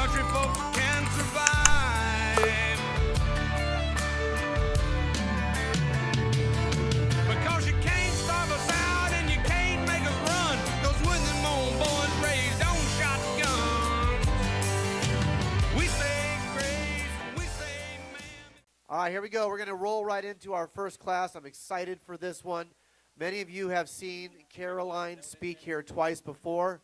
country folks can survive. Because you can't starve us out and you can't make us run. Those Whitney old boys raised on shotguns. We say grace, we say man. All right, here we go. We're going to roll right into our first class. I'm excited for this one. Many of you have seen Caroline speak here twice before.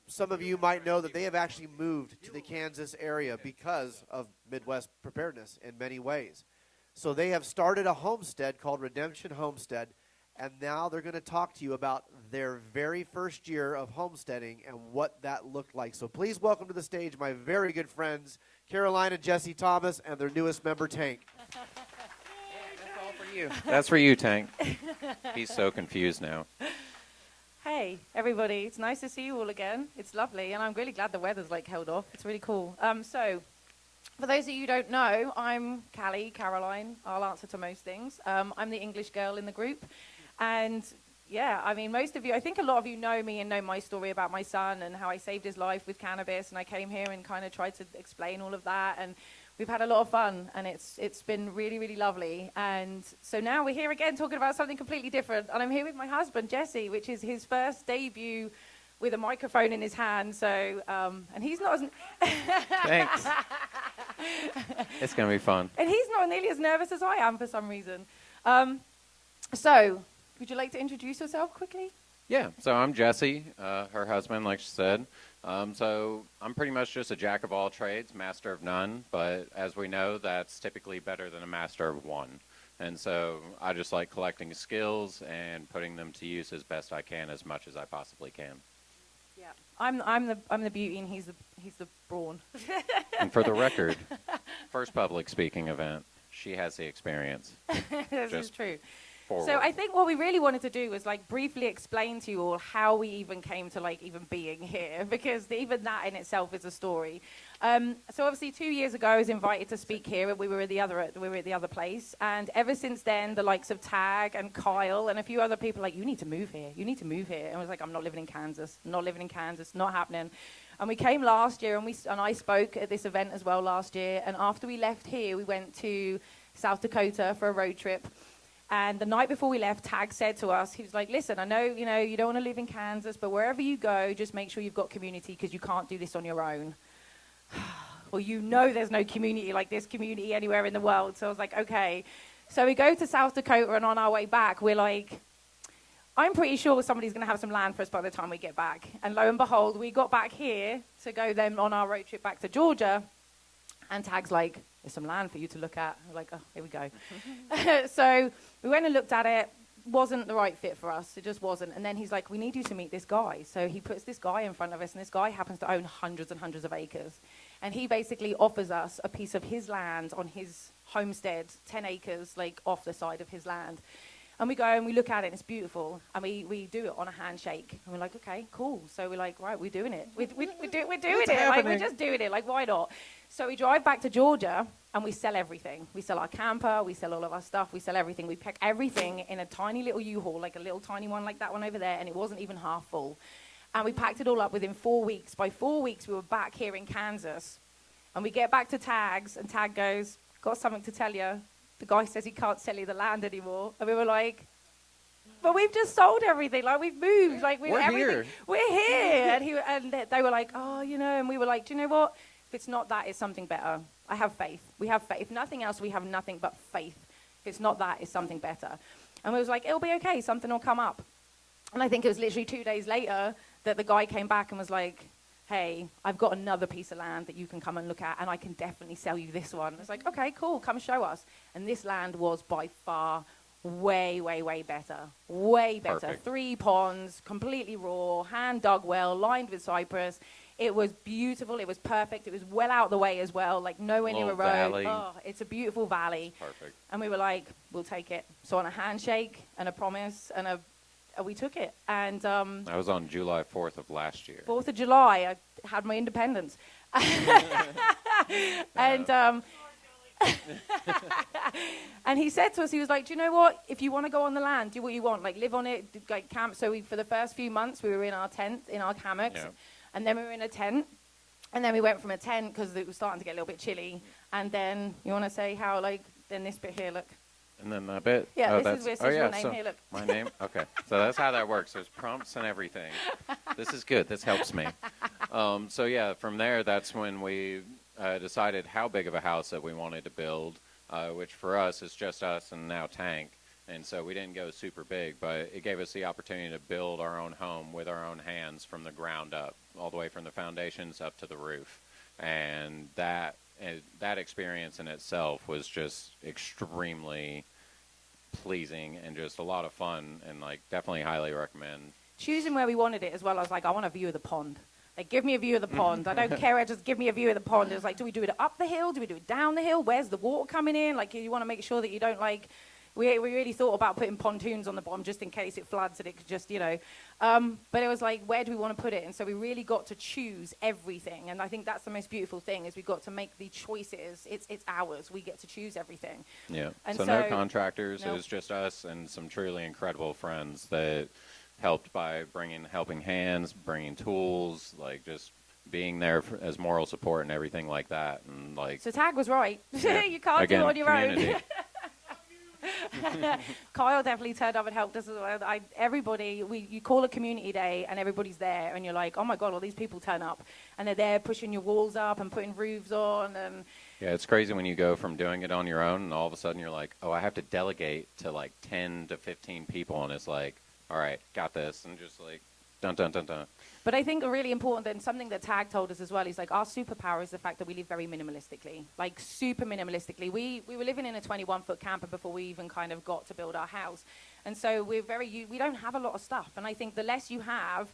Some of you might know that they have actually moved to the Kansas area because of Midwest preparedness in many ways. So they have started a homestead called Redemption Homestead, and now they're going to talk to you about their very first year of homesteading and what that looked like. So please welcome to the stage my very good friends, Caroline and Jesse Thomas, and their newest member, Tank. That's all for you. That's for you, Tank. He's so confused now. Hey, everybody. It's nice to see you all again. It's lovely, and I'm really glad the weather's, held off. It's really cool. So, for those of you who don't know, I'm Caroline. I'll answer to most things. I'm the English girl in the group. And, yeah, I mean, most of you, I think a lot of you know me and know my story about my son and how I saved his life with cannabis, and I came here and kind of tried to explain all of that, and we've had a lot of fun, and it's been really, really lovely. And so now we're here again talking about something completely different. And I'm here with my husband, Jesse, which is his first debut with a microphone in his hand. So, and he's not as... Thanks. It's going to be fun. And he's not nearly as nervous as I am for some reason. So, would you like to introduce yourself quickly? Yeah, so I'm Jesse, her husband, like she said. So I'm pretty much just a jack of all trades, master of none, but as we know, that's typically better than a master of one. And so I just like collecting skills and putting them to use as best I can, as much as I possibly can. Yeah, I'm the beauty, and he's the brawn. And for the record, first public speaking event, she has the experience. This is true. Forward. So I think what we really wanted to do was briefly explain to you all how we even came to even being here, because even that in itself is a story. So obviously 2 years ago I was invited to speak here, and we were at the other place, and ever since then the likes of Tag and Kyle and a few other people you need to move here, and I was like, I'm not living in Kansas, not happening. And we came last year, and I spoke at this event as well last year, and after we left here we went to South Dakota for a road trip. And the night before we left, Tag said to us, he was like, listen, I know, you don't want to live in Kansas, but wherever you go, just make sure you've got community, because you can't do this on your own. Well, there's no community like this community anywhere in the world. So I was like, okay. So we go to South Dakota, and on our way back, we're like, I'm pretty sure somebody's going to have some land for us by the time we get back. And lo and behold, we got back here to go then on our road trip back to Georgia. And Tag's like, there's some land for you to look at. We're like, oh, here we go. So we went and looked at it. Wasn't the right fit for us. It just wasn't. And then he's like, we need you to meet this guy. So he puts this guy in front of us, and this guy happens to own hundreds and hundreds of acres. And he basically offers us a piece of his land on his homestead, 10 acres, off the side of his land. And we go and we look at it, and it's beautiful. And we do it on a handshake. And we're like, okay, cool. So we're like, right, we're doing it. We're doing it. We're just doing it. Why not? So we drive back to Georgia, and we sell everything. We sell our camper. We sell all of our stuff. We sell everything. We pack everything in a tiny little U-Haul, a little tiny one like that one over there, and it wasn't even half full. And we packed it all up within 4 weeks. By 4 weeks, we were back here in Kansas. And we get back to Tag's, and Tag goes, got something to tell you. The guy says he can't sell you the land anymore. And we were like, but we've just sold everything. We've moved. We're here. We're here. And they were like, oh, and we were like, do you know what? If it's not that, it's something better. I have faith. We have faith. If nothing else, we have nothing but faith. If it's not that, it's something better. And we was like, it'll be okay. Something will come up. And I think it was literally 2 days later that the guy came back and was like, hey, I've got another piece of land that you can come and look at, and I can definitely sell you this one. It's like, okay, cool, come show us. And this land was by far way, way, way better. Way better. Perfect. 3 ponds, completely raw, hand dug well, lined with cypress. It was beautiful. It was perfect. It was well out the way as well, nowhere near a road. Valley. Oh, it's a beautiful valley. Perfect. And we were like, we'll take it. So on a handshake and a promise and we took it. And I was on July 4th of last year. 4th of July, I had my independence. And and he said to us, he was like, do you know what? If you want to go on the land, do what you want. Live on it, camp. So for the first few months, we were in our tent, in our hammocks. Yeah. And then we were in a tent. And then we went from a tent because it was starting to get a little bit chilly. And then you want to say how, like, then this bit here, look. And then that bit? Yeah, oh, this is your name here, look. My name? Okay. So that's how that works. There's prompts and everything. This is good. This helps me. So, yeah, from there, that's when we decided how big of a house that we wanted to build, which for us is just us and now Tank. And so we didn't go super big, but it gave us the opportunity to build our own home with our own hands from the ground up, all the way from the foundations up to the roof. And that experience in itself was just extremely pleasing and just a lot of fun, and like definitely highly recommend. Choosing where we wanted it as well, I was like, I want a view of the pond. Like, give me a view of the pond. I don't care. Just give me a view of the pond. It was like, do we do it up the hill? Do we do it down the hill? Where's the water coming in? Like, you want to make sure that you don't, like, we really thought about putting pontoons on the bottom just in case it floods and it could just, but it was like, where do we want to put it? And so we really got to choose everything. And I think that's the most beautiful thing, is we got to make the choices. It's ours. We get to choose everything. Yeah. And so no contractors. Nope. It was just us and some truly incredible friends that helped by bringing helping hands, bringing tools, like just being there as moral support and everything like that. And like, so Tag was right. Yeah. You can't Again, do it on your community. own. Kyle definitely turned up and helped us as well. You call a community day and everybody's there and you're like, oh my God, all these people turn up and they're there pushing your walls up and putting roofs on. And yeah, it's crazy when you go from doing it on your own and all of a sudden you're like, oh, I have to delegate to like 10 to 15 people, and it's like, all right, got this, and just like dun dun dun dun. But I think a really important, and something that Tag told us as well, is like our superpower is the fact that we live very minimalistically, like super minimalistically. We were living in a 21-foot camper before we even kind of got to build our house. And so we don't have a lot of stuff. And I think the less you have,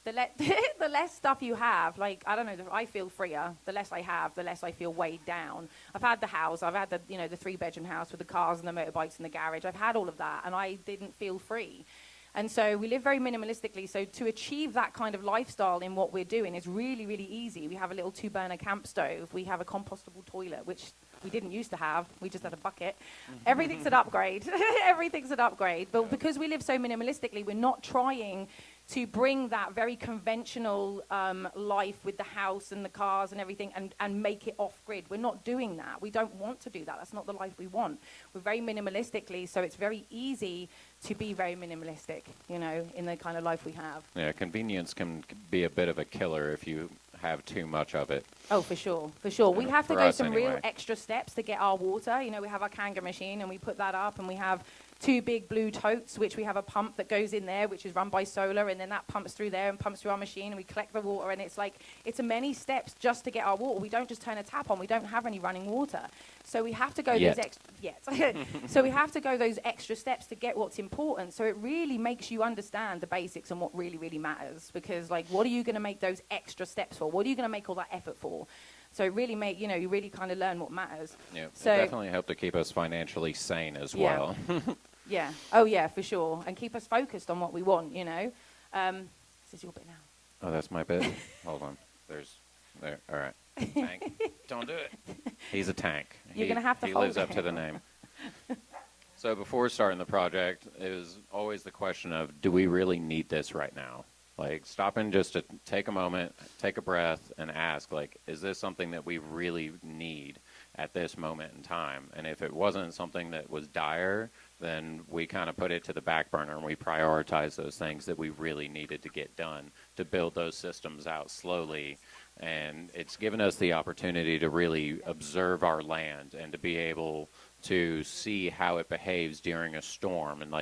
the less stuff you have, like, I don't know, I feel freer. The less I have, the less I feel weighed down. I've had the house. I've had the 3-bedroom house with the cars and the motorbikes in the garage. I've had all of that, and I didn't feel free. And so we live very minimalistically. So to achieve that kind of lifestyle in what we're doing is really, really easy. We have a little 2-burner camp stove. We have a compostable toilet, which we didn't used to have. We just had a bucket. Everything's an upgrade. Everything's an upgrade. But because we live so minimalistically, we're not trying to bring that very conventional life with the house and the cars and everything and make it off-grid. We're not doing that. We don't want to do that. That's not the life we want. We're very minimalistically, so it's very easy to be very minimalistic, in the kind of life we have. Yeah, convenience can be a bit of a killer if you have too much of it. Oh, for sure, for sure. We have to go some anyway. real extra steps to get our water. We have our Kanga machine, and we put that up, and we have 2 big blue totes, which we have a pump that goes in there, which is run by solar, and then that pumps through there and pumps through our machine, and we collect the water, and it's a many steps just to get our water. We don't just turn a tap on. We don't have any running water. So we have to go So we have to go those extra steps to get what's important. So it really makes you understand the basics and what really, really matters, because what are you going to make those extra steps for? What are you going to make all that effort for? So it really you really kind of learn what matters. Yeah, so it definitely helped to keep us financially sane as well. Yeah. Oh, yeah, for sure. And keep us focused on what we want, This is your bit now. Oh, that's my bit? Hold on. There. All right. Tank. Don't do it. He's a tank. You're going to have to He hold lives up it. to the name. So before starting the project, it was always the question of, do we really need this right now? Like, stopping just to take a moment, take a breath, and ask, is this something that we really need at this moment in time? And if it wasn't something that was dire, then we kind of put it to the back burner and we prioritize those things that we really needed to get done to build those systems out slowly. And it's given us the opportunity to really observe our land and to be able to see how it behaves during a storm. And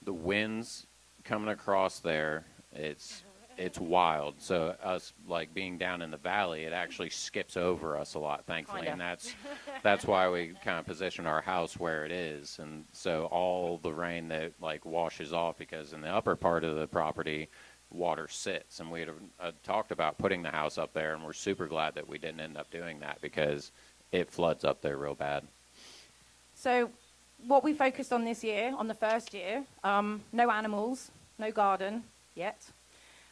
the winds coming across there, it's wild. So us being down in the valley, it actually skips over us a lot, thankfully. Kinda. And that's why we kind of position our house where it is. And so all the rain that washes off, because in the upper part of the property, water sits. And we had talked about putting the house up there, and we're super glad that we didn't end up doing that, because it floods up there real bad. So what we focused on this year, on the first year, no animals, no garden yet.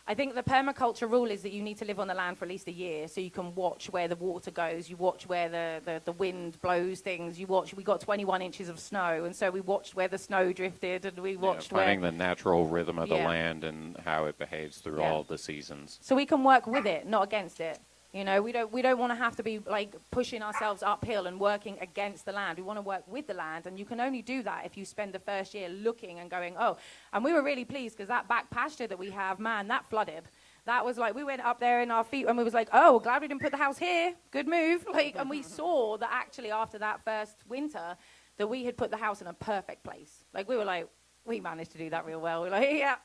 I think the permaculture rule is that you need to live on the land for at least a year, so you can watch where the water goes, you watch where the wind blows things, we got 21 inches of snow, and so we watched where the snow drifted, and we watched finding the natural rhythm of the land and how it behaves through all the seasons. So we can work with it, not against it. You know, we don't want to have to be like pushing ourselves uphill and working against the land. We want to work with the land, and you can only do that if you spend the first year looking and going, oh. And we were really pleased because that back pasture that we have, man, that flooded. That was like, we went up there in our feet and we was like, oh, glad we didn't put the house here. Good move. Like, and we saw that actually after that first winter that we had put the house in a perfect place. Like, we were like, we managed to do that real well. We're like, yeah,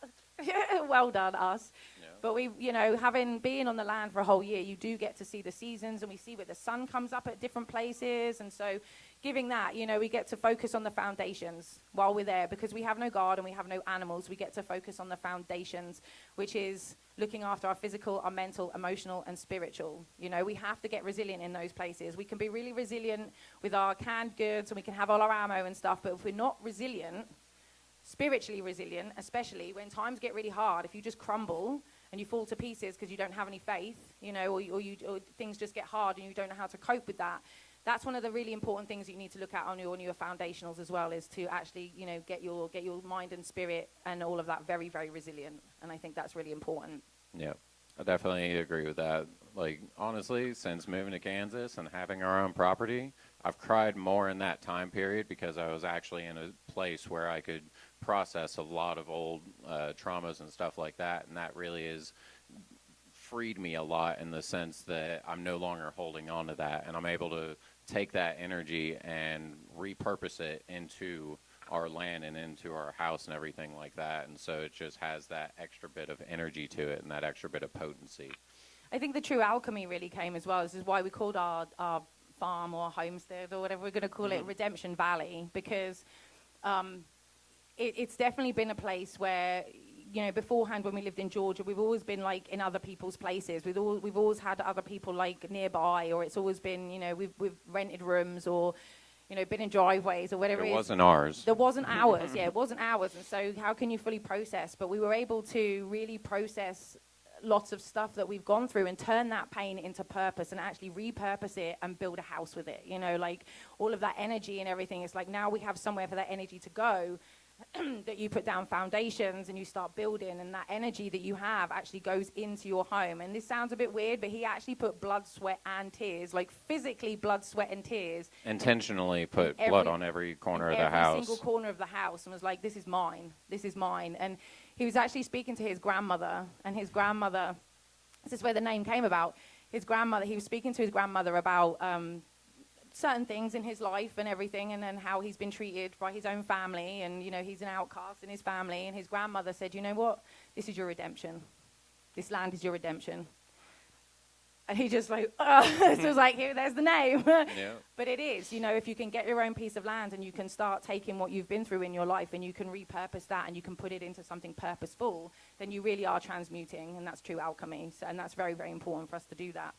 well done, us. Yeah. But we, you know, being on the land for a whole year, you do get to see the seasons, and we see where the sun comes up at different places. And so giving that, you know, we get to focus on the foundations while we're there, because we have no garden, we have no animals. We get to focus on the foundations, which is looking after our physical, our mental, emotional, and spiritual. You know, we have to get resilient in those places. We can be really resilient with our canned goods, and we can have all our ammo and stuff, but if we're not resilient, spiritually resilient, especially when times get really hard, if you just crumble and you fall to pieces because you don't have any faith, you know, or things just get hard and you don't know how to cope with that, that's one of the really important things you need to look at on your foundationals as well, is to actually, you know, get your mind and spirit and all of that very, very resilient. And I think that's really important. Yeah, I definitely agree with that. Like, honestly, since moving to Kansas and having our own property, I've cried more in that time period because I was actually in a place where I could process a lot of old traumas and stuff like that. And that really has freed me a lot in the sense that I'm no longer holding on to that. And I'm able to take that energy and repurpose it into our land and into our house and everything like that. And so it just has that extra bit of energy to it and that extra bit of potency. I think the true alchemy really came as well. This is why we called our farm or homestead or whatever we're going to call it Redemption Valley, because it's definitely been a place where, you know, beforehand when we lived in Georgia, we've always been like in other people's places. We've always had other people like nearby, or it's always been, you know, we've rented rooms or, you know, been in driveways or whatever it is. It wasn't ours. There wasn't ours, yeah, it wasn't ours. And so how can you fully process? But we were able to really process lots of stuff that we've gone through and turn that pain into purpose and actually repurpose it and build a house with it. You know, like all of that energy and everything, it's like now we have somewhere for that energy to go. That you put down foundations and you start building, and that energy that you have actually goes into your home. And this sounds a bit weird, but he actually put blood, sweat, and tears, like physically blood, sweat, and tears. Intentionally put blood on every corner of the house. Every single corner of the house, and was like, this is mine, this is mine. And he was actually speaking to his grandmother, and his grandmother, this is where the name came about, his grandmother, he was speaking to his grandmother about certain things in his life and everything, and then how he's been treated by his own family, and, you know, he's an outcast in his family. And his grandmother said, you know what, this is your redemption. This land is your redemption. And he just like, so it was like, here, there's the name. Yeah. But it is, you know, if you can get your own piece of land and you can start taking what you've been through in your life and you can repurpose that and you can put it into something purposeful, then you really are transmuting, and that's true alchemy. So, and that's very, very important for us to do that.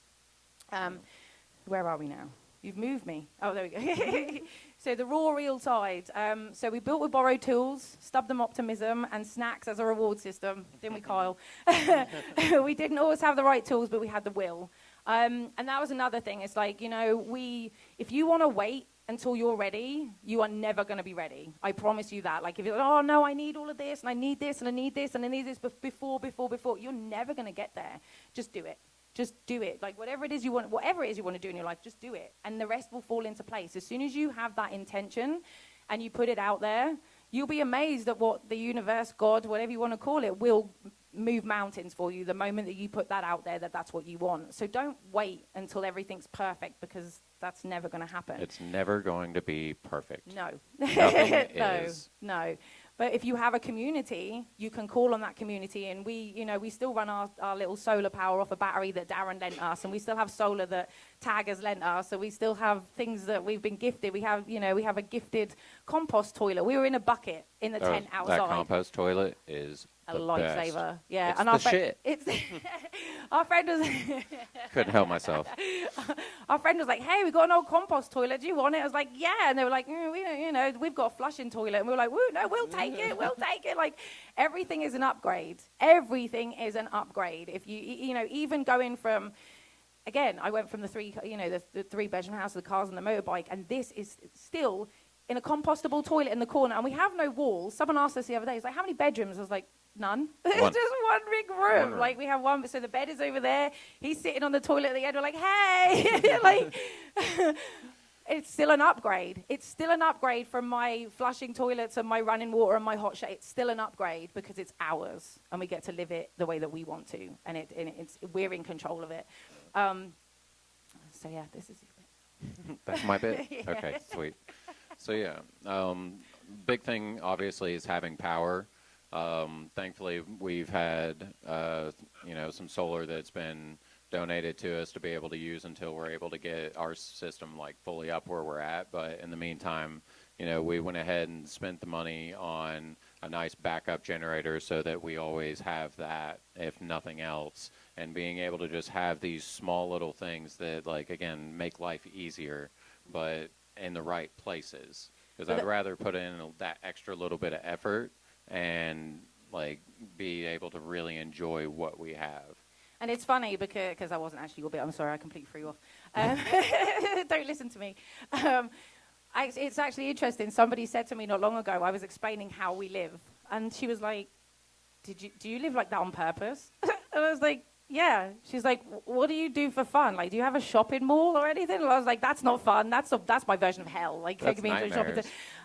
Where are we now? You've moved me. Oh, there we go. So the raw real tide. So we built with borrowed tools, stubbed them optimism, and snacks as a reward system. Didn't we, Kyle? We didn't always have the right tools, but we had the will. And that was another thing. It's like, you know, if you want to wait until you're ready, you are never going to be ready. I promise you that. Like if you're like, oh, no, I need all of this, and I need this, and I need this, and I need this before, you're never going to get there. Just do it. Just do it. Like whatever it is you want to do in your life, just do it. And the rest will fall into place. As soon as you have that intention and you put it out there, you'll be amazed at what the universe, God, whatever you want to call it, will move mountains for you the moment that you put that out there, that's what you want. So don't wait until everything's perfect, because that's never going to happen. It's never going to be perfect. No. Nothing is. No. But if you have a community, you can call on that community. And we still run our little solar power off a battery that Darren lent us. And we still have solar that Tag has lent us. So we still have things that we've been gifted. We have a gifted compost toilet. We were in a bucket in the tent outside. That compost toilet is a lifesaver. Yeah. It's the shit. Our friend was... Couldn't help myself. Our friend was like, hey, we got an old compost toilet. Do you want it? I was like, yeah. And they were like, we've got a flushing toilet. And we were like, woo, no, we'll take it. We'll take it. Like, everything is an upgrade. Everything is an upgrade. If even going from, again, I went from the three-bedroom house, the cars and the motorbike, and this is still in a compostable toilet in the corner, and we have no walls. Someone asked us the other day, it's like, how many bedrooms? I was like, None. One. It's just one big room. One room. Like we have one, so the bed is over there. He's sitting on the toilet at the end. We're like, hey, like. It's still an upgrade. It's still an upgrade from my flushing toilets and my running water and my hot shower. It's still an upgrade because it's ours and we get to live it the way that we want to, and we're in control of it. So yeah, this is it. That's my bit? Yeah. Okay, sweet. So yeah, big thing obviously is having power. Thankfully, we've had, some solar that's been donated to us to be able to use until we're able to get our system like fully up where we're at. But in the meantime, we went ahead and spent the money on a nice backup generator so that we always have that, if nothing else, and being able to just have these small little things that, like, again, make life easier, but in the right places. Because I'd rather put in that extra little bit of effort and, like, be able to really enjoy what we have. And it's funny because I wasn't actually your bit. I'm sorry, I completely threw you off. Don't listen to me. It's actually interesting. Somebody said to me not long ago, I was explaining how we live. And she was like, do you live like that on purpose? And I was like, yeah. She's like, what do you do for fun? Like, do you have a shopping mall or anything? And I was like, that's not fun. That's my version of hell. Like, that's taking me into a shopping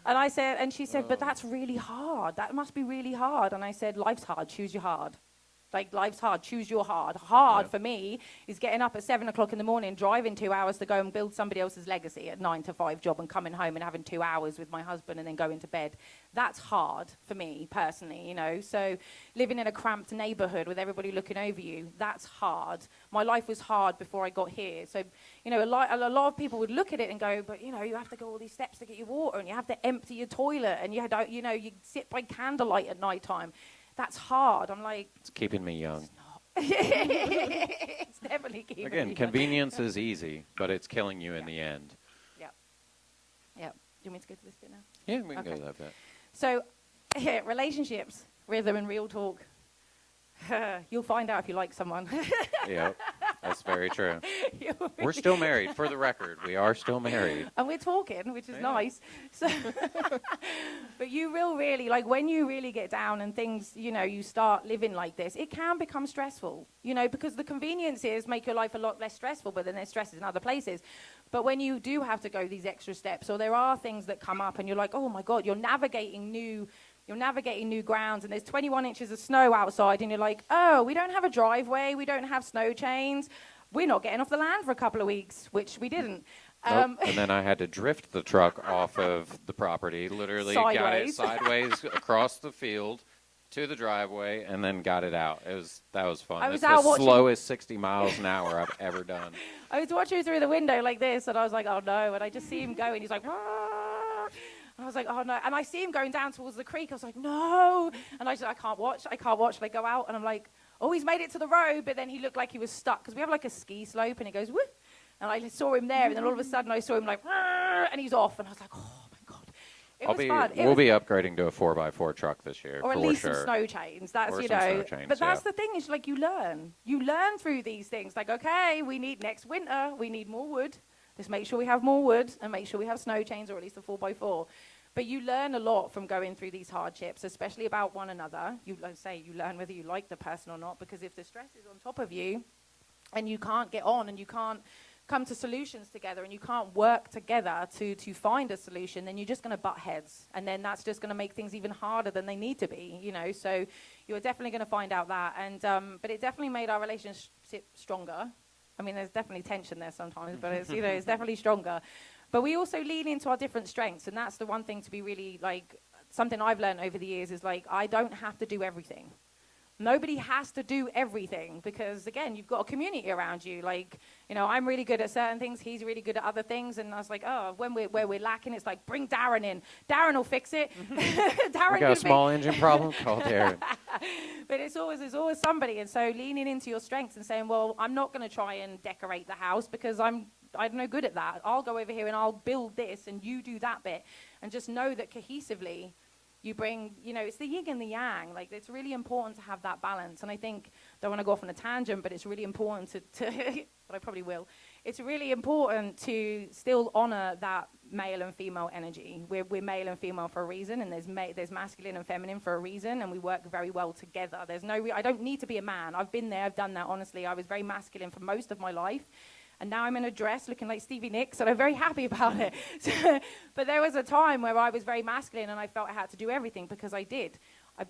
nightmares. and she said, but that's really hard. That must be really hard. And I said, life's hard. Choose your hard. Like, life's hard. Choose your hard. Hard for me is getting up at 7 o'clock in the morning, driving 2 hours to go and build somebody else's legacy at 9 to 5 job and coming home and having 2 hours with my husband and then going to bed. That's hard for me personally, So living in a cramped neighborhood with everybody looking over you, that's hard. My life was hard before I got here. So, a lot of people would look at it and go, but, you have to go all these steps to get your water and you have to empty your toilet and you sit by candlelight at nighttime. That's hard. I'm like, it's keeping me young. It's definitely keeping me Again, young. convenience is easy, but it's killing you in the end. Yep. Do you want me to go to this bit now? Yeah, we can Okay. go to that bit. So, relationships, rhythm and real talk. You'll find out if you like someone. Yep, that's very true. We're still married, for the record. We are still married. And we're talking, which is Yeah. nice. So, but you will really, like, when you really get down and things, you start living like this, it can become stressful, because the conveniences make your life a lot less stressful, but then there's stresses in other places. But when you do have to go these extra steps, or there are things that come up and you're like, oh my God, you're navigating new grounds and there's 21 inches of snow outside and you're like, oh, we don't have a driveway, we don't have snow chains, we're not getting off the land for a couple of weeks, which we didn't. Nope. And then I had to drift the truck off of the property, literally got it sideways across the field to the driveway and then got it out. That was fun. It's the slowest 60 miles an hour I've ever done. I was watching through the window like this and I was like, oh no, and I just see him go and he's like, "Arr!" And I was like, oh no, and I see him going down towards the creek. I was like, no, and I said, I can't watch. And I go out and I'm like, oh, he's made it to the road, but then he looked like he was stuck because we have like a ski slope and it goes, woo, and I saw him there, and then all of a sudden I saw him like, "Arr!" And he's off, and I was like, oh my God. It was fun. We'll be upgrading to a 4x4 truck this year, or at for least sure. some snow chains. That's, Or some snow chains, but that's the thing is, like, you learn through these things. Like, okay, we need next winter, we need more wood. Let's make sure we have more wood and make sure we have snow chains or at least a 4x4. But you learn a lot from going through these hardships, especially about one another. You learn whether you like the person or not, because if the stress is on top of you and you can't get on and you can't come to solutions together and you can't work together to find a solution, then you're just going to butt heads. And then that's just going to make things even harder than they need to be, So you're definitely going to find out that. And but it definitely made our relationship stronger. I mean, there's definitely tension there sometimes, but it's, it's definitely stronger. But we also lean into our different strengths, and that's the one thing to be really, like, something I've learned over the years is, like, I don't have to do everything. Nobody has to do everything because, again, you've got a community around you. Like, I'm really good at certain things. He's really good at other things. And I was like, oh, where we're lacking, it's like, bring Darren in. Darren will fix it. Darren We got a small engine problem? Call Darren. But it's always somebody. And so leaning into your strengths and saying, well, I'm not going to try and decorate the house because I'm no good at that. I'll go over here and I'll build this and you do that bit. And just know that cohesively you bring, it's the yin and the yang. Like, it's really important to have that balance. And I think don't want to go off on a tangent, but it's really important to but I probably will. It's really important to still honor that male and female energy. We're male and female for a reason, and there's masculine and feminine for a reason, and we work very well together. There's no I don't need to be a man. I've been there, I've done that, honestly. I was very masculine for most of my life, and now I'm in a dress looking like Stevie Nicks, and I'm very happy about it. But there was a time where I was very masculine, and I felt I had to do everything because I did.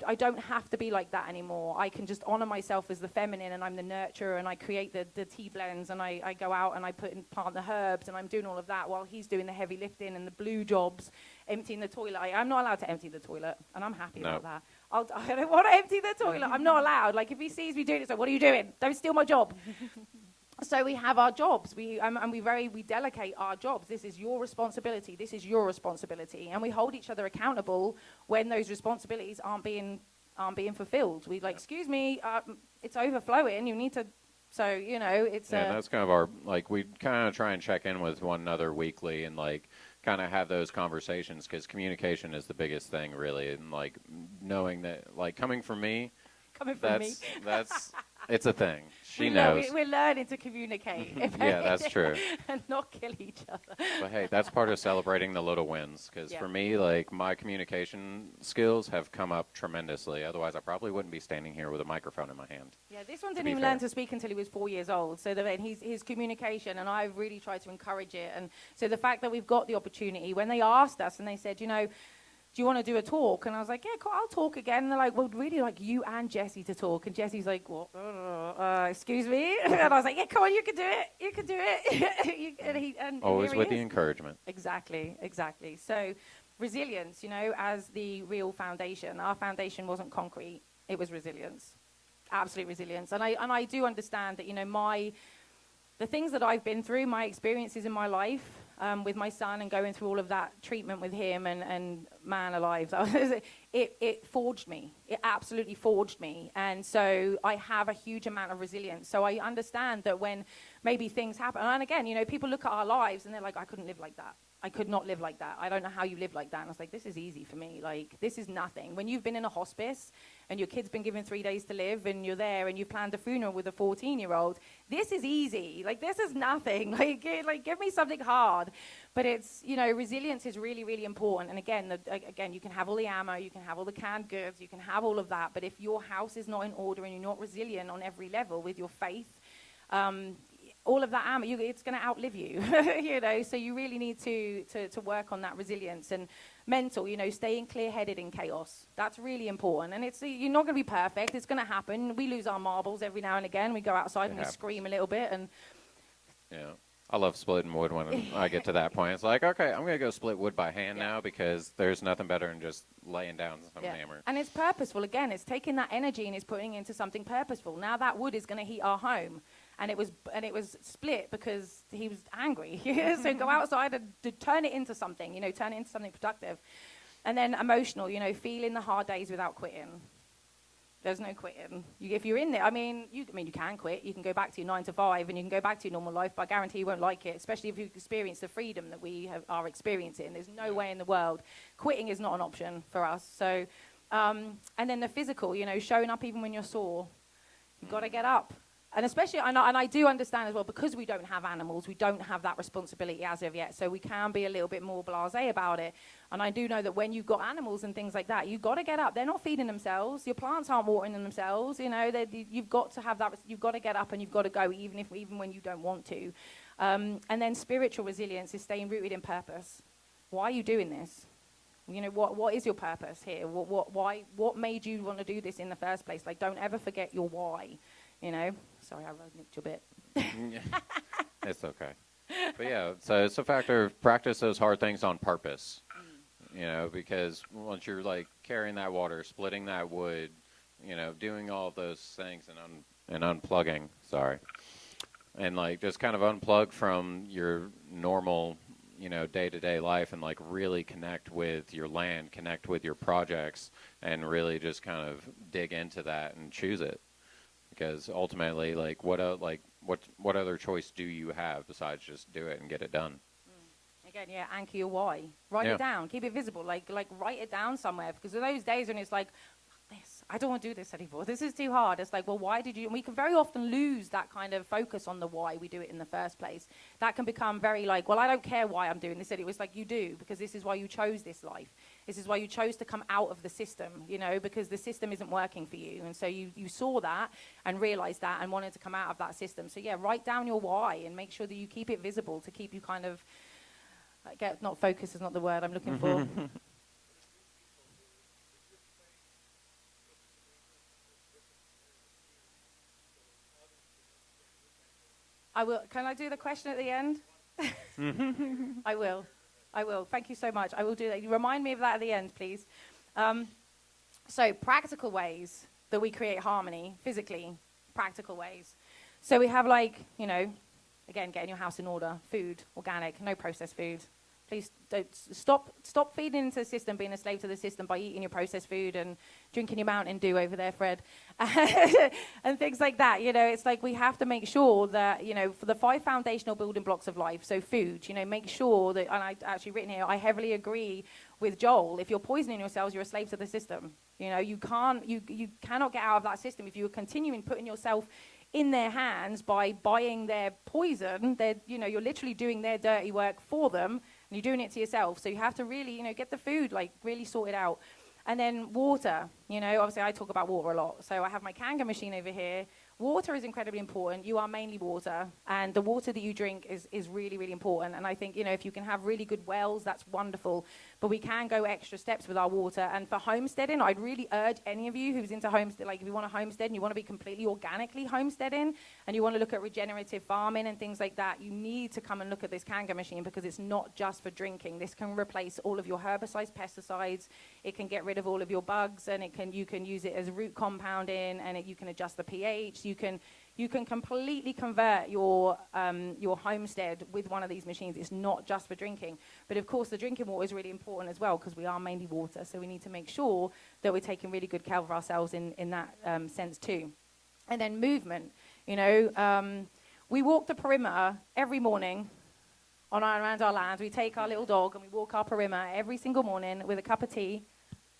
I don't have to be like that anymore. I can just honor myself as the feminine, and I'm the nurturer, and I create the tea blends, and I go out and I plant the herbs, and I'm doing all of that while he's doing the heavy lifting and the blue jobs, emptying the toilet. I'm not allowed to empty the toilet, and I'm happy about that. I don't want to empty the toilet. I'm not allowed. Like, if he sees me doing it, it's like, what are you doing? Don't steal my job. So we have our jobs, we delegate our jobs. This is your responsibility. This is your responsibility, and we hold each other accountable when those responsibilities aren't being fulfilled. We like, excuse me, it's overflowing. You need to. So it's. Yeah, that's kind of our we kind of try and check in with one another weekly and kind of have those conversations, because communication is the biggest thing, really, and knowing that coming from me. That's it's a thing. She knows. We're learning to communicate. Yeah, that's true. And not kill each other. But hey, that's part of celebrating the little wins. Because for me, my communication skills have come up tremendously. Otherwise, I probably wouldn't be standing here with a microphone in my hand. Yeah, this one didn't even learn to speak until he was 4 years old. So his communication, and I've really tried to encourage it. And so the fact that we've got the opportunity, when they asked us and they said, do you want to do a talk? And I was like, yeah, cool, I'll talk again. And they're like, well, we'd really like you and Jesse to talk. And Jesse's like, what? Excuse me? And I was like, yeah, come on, you can do it. You can do it. and always with the encouragement. Exactly. So resilience, as the real foundation. Our foundation wasn't concrete. It was resilience. Absolute resilience. And I do understand that, the things that I've been through, my experiences in my life, with my son and going through all of that treatment with him and man alive, it forged me. It absolutely forged me. And so I have a huge amount of resilience. So I understand that when maybe things happen, and again, people look at our lives and they're like, I couldn't live like that. I could not live like that. I don't know how you live like that. And I was like, this is easy for me. This is nothing. When you've been in a hospice and your kid's been given 3 days to live and you're there and you've planned a funeral with a 14-year-old, this is easy. This is nothing. Give me something hard. But it's, resilience is really, really important. And again, you can have all the ammo, you can have all the canned goods, you can have all of that. But if your house is not in order and you're not resilient on every level with your faith, all of that ammo, it's going to outlive you, so you really need to work on that resilience and mental, staying clear-headed in chaos. That's really important. And you're not going to be perfect. It's going to happen. We lose our marbles every now and again. We go outside and we scream a little bit. And yeah, I love splitting wood when I get to that point. It's like, okay, I'm going to go split wood by hand now, because there's nothing better than just laying down some hammer. And it's purposeful. Again, it's taking that energy and it's putting it into something purposeful. Now that wood is going to heat our home. And it was split because he was angry. So go outside and turn it into something, turn it into something productive. And then emotional, feeling the hard days without quitting. There's no quitting. If you're in there, you can quit. You can go back to your 9 to 5 and you can go back to your normal life, but I guarantee you won't like it, especially if you experience the freedom that we are experiencing. There's no way in the world. Quitting is not an option for us. So, and then the physical, showing up even when you're sore. You've got to get up. And especially, and I do understand as well, because we don't have animals, we don't have that responsibility as of yet, so we can be a little bit more blasé about it. And I do know that when you've got animals and things like that, you've got to get up. They're not feeding themselves. Your plants aren't watering themselves. You've got to have that. You've got to get up and you've got to go, even when you don't want to. And then spiritual resilience is staying rooted in purpose. Why are you doing this? What is your purpose here? What made you want to do this in the first place? Don't ever forget your why. Sorry, I nicked your bit. It's okay. But yeah, so it's a factor of practice those hard things on purpose. Because once you're carrying that water, splitting that wood, doing all of those things and unplugging, and just kind of unplug from your normal, day-to-day life and really connect with your land, connect with your projects, and really just kind of dig into that and choose it. Because ultimately, what other choice do you have besides just do it and get it done? Again, anchor your why. Write it down. Keep it visible. Write it down somewhere. Because of those days when it's this. I don't want to do this anymore. This is too hard. It's like, well, why did you? And we can very often lose that kind of focus on the why we do it in the first place. That can become very like, well, I don't care why I'm doing this. It was like, you do, because this is why you chose this life. This is why you chose to come out of the system, you know, because the system isn't working for you. And so you saw that and realized that and wanted to come out of that system. So yeah, write down your why and make sure that you keep it visible to keep you kind of, not focus is not the word I'm looking for. I will. Can I do the question at the end? I will. Thank you so much. I will do that. You remind me of that at the end, please. So practical ways that we create harmony, physically, practical ways. So we have again, getting your house in order, food, organic, no processed food. Please don't stop feeding into the system, being a slave to the system by eating your processed food and drinking your Mountain Dew over there, Fred, and things like that. You know, it's like we have to make sure that, you know, for the 5 foundational building blocks of life, so food, you know, make sure that, and I actually written here, I heavily agree with Joel. If you're poisoning yourselves, you're a slave to the system. You know, you cannot get out of that system if you're continuing putting yourself in their hands by buying their poison. You're literally doing their dirty work for them. And you're doing it to yourself. So you have to really, you know, get the food, really sorted out. And then water, you know, obviously I talk about water a lot. So I have my Kanga machine over here. Water is incredibly important. You are mainly water. And the water that you drink is really, really important. And I think, you know, if you can have really good wells, that's wonderful. But we can go extra steps with our water. And for homesteading, I'd really urge any of you who's into homestead, if you want to homestead and you want to be completely organically homesteading and you want to look at regenerative farming and things like that, you need to come and look at this Kanga machine, because it's not just for drinking. This can replace all of your herbicides, pesticides. It can get rid of all of your bugs, and you can use it as root compounding, and you can adjust the pH. You can completely convert your homestead with one of these machines. It's not just for drinking. But of course, the drinking water is really important as well, because we are mainly water. So we need to make sure that we're taking really good care of ourselves in that sense too. And then movement. You know, we walk the perimeter every morning around our land. We take our little dog and we walk our perimeter every single morning with a cup of tea.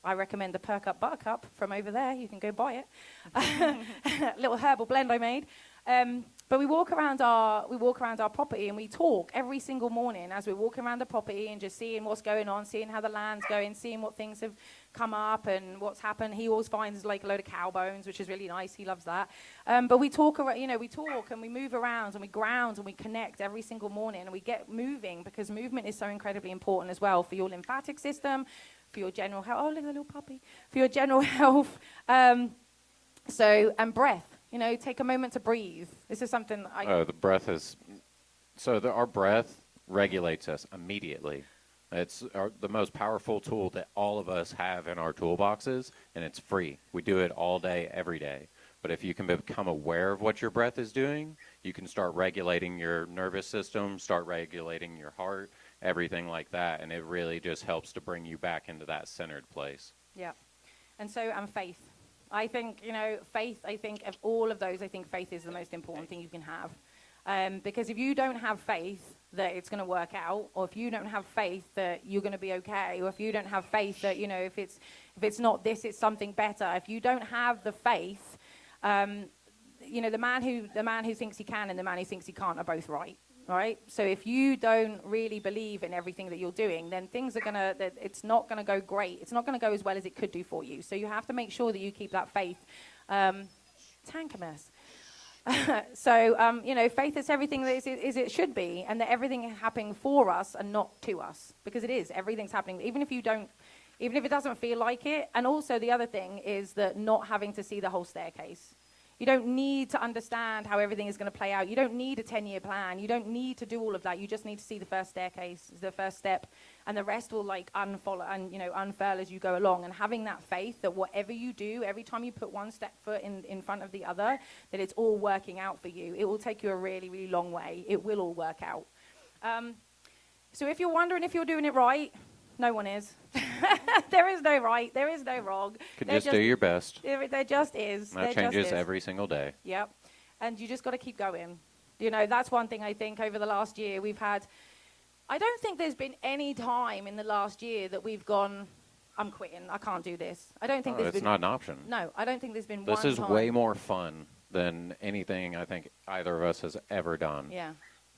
I recommend the Perk Up Buttercup from over there. You can go buy it. Little herbal blend I made. But we walk around our property and we talk every single morning as we're walking around the property and just seeing what's going on, seeing how the land's going, seeing what things have come up and what's happened. He always finds like a load of cow bones, which is really nice. He loves that. But we talk and we move around and we ground and we connect every single morning and we get moving, because movement is so incredibly important as well for your lymphatic system, for your general health. Oh, look at the little puppy. For your general health. And breath. You know, take a moment to breathe. This is something the breath is... our breath regulates us immediately. It's the most powerful tool that all of us have in our toolboxes, and it's free. We do it all day, every day. But if you can become aware of what your breath is doing, you can start regulating your nervous system, start regulating your heart, everything like that, and it really just helps to bring you back into that centered place. Yeah. And faith. I think, you know, faith, I think of all of those, I think faith is the most important thing you can have. Because if you don't have faith that it's going to work out, or if you don't have faith that you're going to be okay, or if you don't have faith that, you know, if it's not this, it's something better. If you don't have the faith, you know, the man who thinks he can and the man who thinks he can't are both right. Right? So if you don't really believe in everything that you're doing, then it's not going to go great. It's not going to go as well as it could do for you. So you have to make sure that you keep that faith. Tank a mess. You know, faith is everything that is it should be, and that everything is happening for us and not to us, because it is. Everything's happening, even if it doesn't feel like it. And also the other thing is that not having to see the whole staircase. You don't need to understand how everything is going to play out. You don't need a 10-year plan. You don't need to do all of that. You just need to see the first staircase, the first step, and the rest will unfurl as you go along. And having that faith that whatever you do, every time you put one step foot in front of the other, that it's all working out for you. It will take you a really, really long way. It will all work out. So if you're wondering if you're doing it right, no one is. There is no right. There is no wrong. You can just do your best. There just is. That changes every single day. Yep. And you just got to keep going. You know, that's one thing I think over the last year we've had. I don't think there's been any time in the last year that we've gone, I'm quitting. I can't do this. I don't think It's not an option. No, I don't think there's been This one is time. way more fun than anything I think either of us has ever done. Yeah,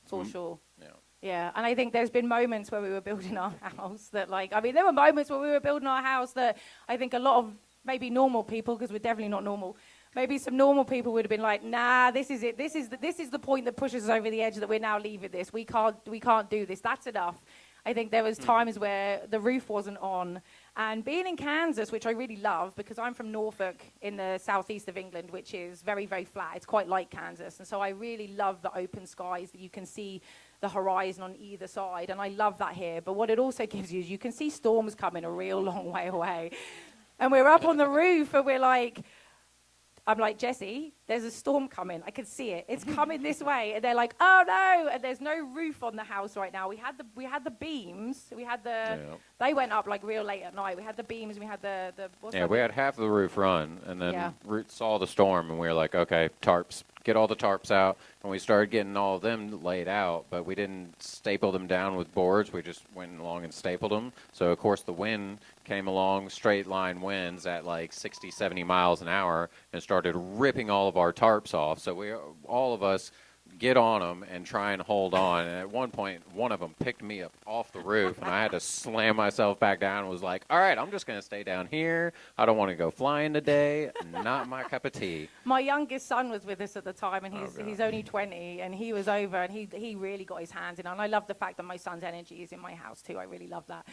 for sure. Yeah. Yeah, and I think there's been moments where we were building our house that, like, I mean, there were moments where we were building our house that I think a lot of maybe normal people, because we're definitely not normal, maybe some normal people would have been like, nah, this is it. This is the point that pushes us over the edge that we're now leaving this. We can't do this. That's enough. I think there was times where the roof wasn't on. And being in Kansas, which I really love, because I'm from Norfolk in the southeast of England, which is very, very flat. It's quite like Kansas. And so I really love the open skies that you can see the horizon on either side. And I love that here. But what it also gives you is you can see storms coming a real long way away. And we're up on the roof and we're like, I'm like, Jesse, there's a storm coming. I can see it. It's coming this way. And they're like, oh no. And there's no roof on the house right now. We had the beams. They went up like real late at night. We had the beams. We had we had half of the roof run, and then saw the storm, and we were like, okay, tarps, get all the tarps out. And we started getting all of them laid out, but we didn't staple them down with boards. We just went along and stapled them. So, of course, the wind came along, straight line winds at like 60, 70 miles an hour, and started ripping all of our tarps off. So all of us get on them and try and hold on. And at one point, one of them picked me up off the roof, and I had to slam myself back down and was like, all right, I'm just going to stay down here. I don't want to go flying today. Not my cup of tea. My youngest son was with us at the time, and he's only 20, and he was over, and he really got his hands in. And I love the fact that my son's energy is in my house, too. I really love that.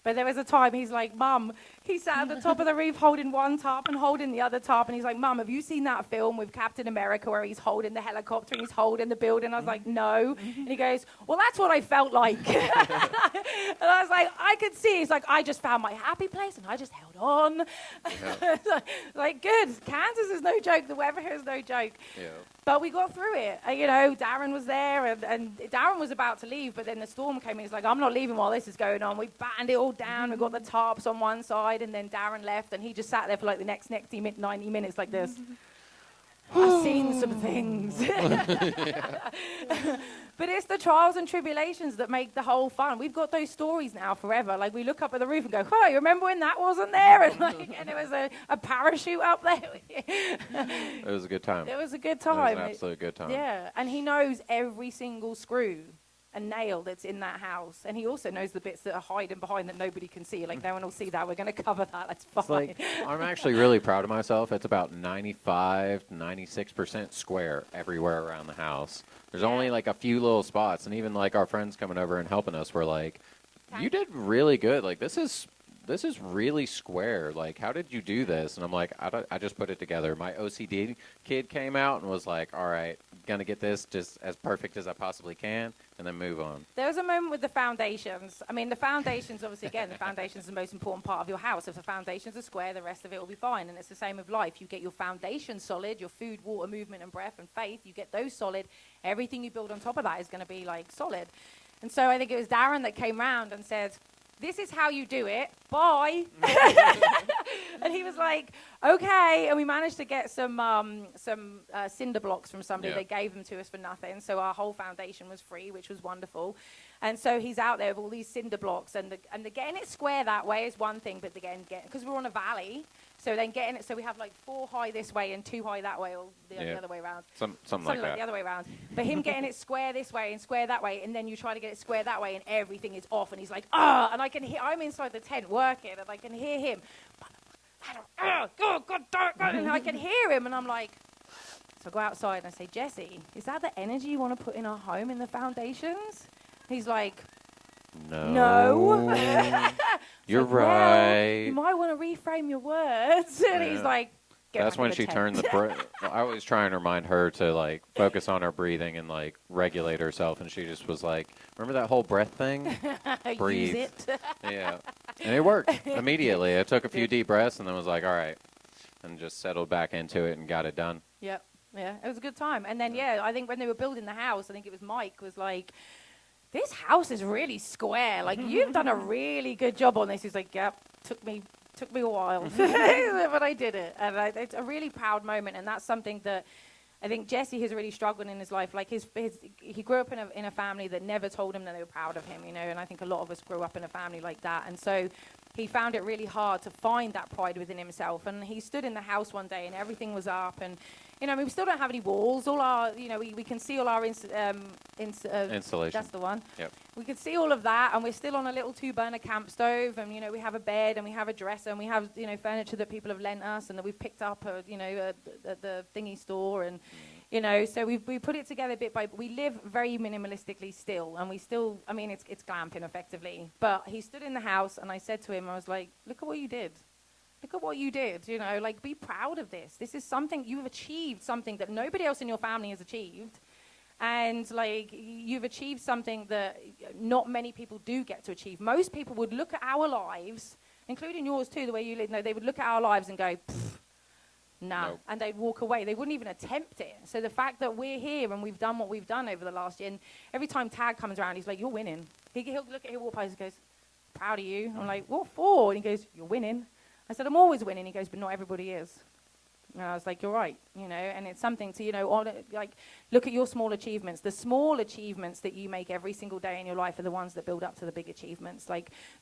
But there was a time he's like, Mum, he sat at the top of the roof holding one tarp and holding the other tarp. And he's like, Mum, have you seen that film with Captain America where he's holding the helicopter and he's holding the building? I was like, no. And he goes, well, that's what I felt like. And I was like, I could see. He's like, I just found my happy place and I just held on. Yeah. Like, good. Kansas is no joke. The weather here is no joke. Yeah. But we got through it. Darren was there, and Darren was about to leave, but then the storm came in. He's like, I'm not leaving while this is going on. We battened it all down. We got the tarps on one side, and then Darren left, and he just sat there for like the next 90 minutes like this. I've seen some things. But it's the trials and tribulations that make the whole fun. We've got those stories now forever. Like, we look up at the roof and go, oh, you remember when that wasn't there? And there was a parachute up there. It was a good time. It was a good time. It was an absolute good time. Yeah, and he knows every single screw and nail that's in that house. And he also knows the bits that are hiding behind that nobody can see. Like, no one will see that. We're going to cover that. That's fine. It's like, I'm actually really proud of myself. It's about 95 to 96% square everywhere around the house. There's only like a few little spots. And even like our friends coming over and helping us were like, you did really good. Like, this is really square. Like, how did you do this? And I'm like, I just put it together. My OCD kid came out and was like, all right, gonna get this just as perfect as I possibly can, and then move on. There was a moment with the foundations. I mean, the foundations, obviously, again, the foundations is the most important part of your house. If the foundations are square, the rest of it will be fine. And it's the same with life. You get your foundation solid, your food, water, movement, and breath, and faith. You get those solid. Everything you build on top of that is going to be, like, solid. And so I think it was Darren that came round and said, this is how you do it. Bye. And he was like, okay. And we managed to get some cinder blocks from somebody. Yeah. They gave them to us for nothing. So our whole foundation was free, which was wonderful. And so he's out there with all these cinder blocks. And the getting it square that way is one thing. But again, because we're on a valley, so then getting it, so we have like 4 high this way and 2 high that way, or the other way around. Something like that. The other way around. But him getting it square this way and square that way, and then you try to get it square that way, and everything is off, and he's like, ah, and I can hear, I'm inside the tent working, and I can hear him, and I can hear him, and I'm like, so I go outside and I say, Jesse, is that the energy you want to put in our home in the foundations? He's like, no. You're like, right. Well, you might want to reframe your words. And he's like, that's when she turned the breath. I was trying to remind her to, like, focus on her breathing and, like, regulate herself. And she just was like, remember that whole breath thing? Breathe. Use it. Yeah. And it worked immediately. I took a few deep breaths and then was like, all right. And just settled back into it and got it done. Yep. Yeah. It was a good time. And then, I think when they were building the house, I think it was Mike was like, this house is really square. Like, you've done a really good job on this. He's like, yep, took me a while, but I did it. And it's a really proud moment. And that's something that I think Jesse has really struggled in his life. Like, he grew up in a family that never told him that they were proud of him, and I think a lot of us grew up in a family like that. And so he found it really hard to find that pride within himself. And he stood in the house one day and everything was up. And, we still don't have any walls. All our, we can see all our installation. That's the one. Yep. We can see all of that, and we're still on a little 2-burner camp stove. And, we have a bed and we have a dresser and we have, furniture that people have lent us and that we've picked up, at the thingy store. And, so we put it together bit by bit. We live very minimalistically still, and we still, it's glamping effectively. But he stood in the house, and I said to him, I was like, look at what you did. Look at what you did, be proud of this. This is something, you've achieved something that nobody else in your family has achieved. And, you've achieved something that not many people do get to achieve. Most people would look at our lives, including yours too, the way you live, they would look at our lives and go, nah, nope. And they'd walk away. They wouldn't even attempt it. So the fact that we're here and we've done what we've done over the last year, and every time Tag comes around, he's like, you're winning. He'll look at him, walk past, and goes, proud of you. I'm like, what for? And he goes, you're winning. I said, I'm always winning. He goes, but not everybody is. And I was like, you're right, and it's something to, look at your small achievements. The small achievements that you make every single day in your life are the ones that build up to the big achievements.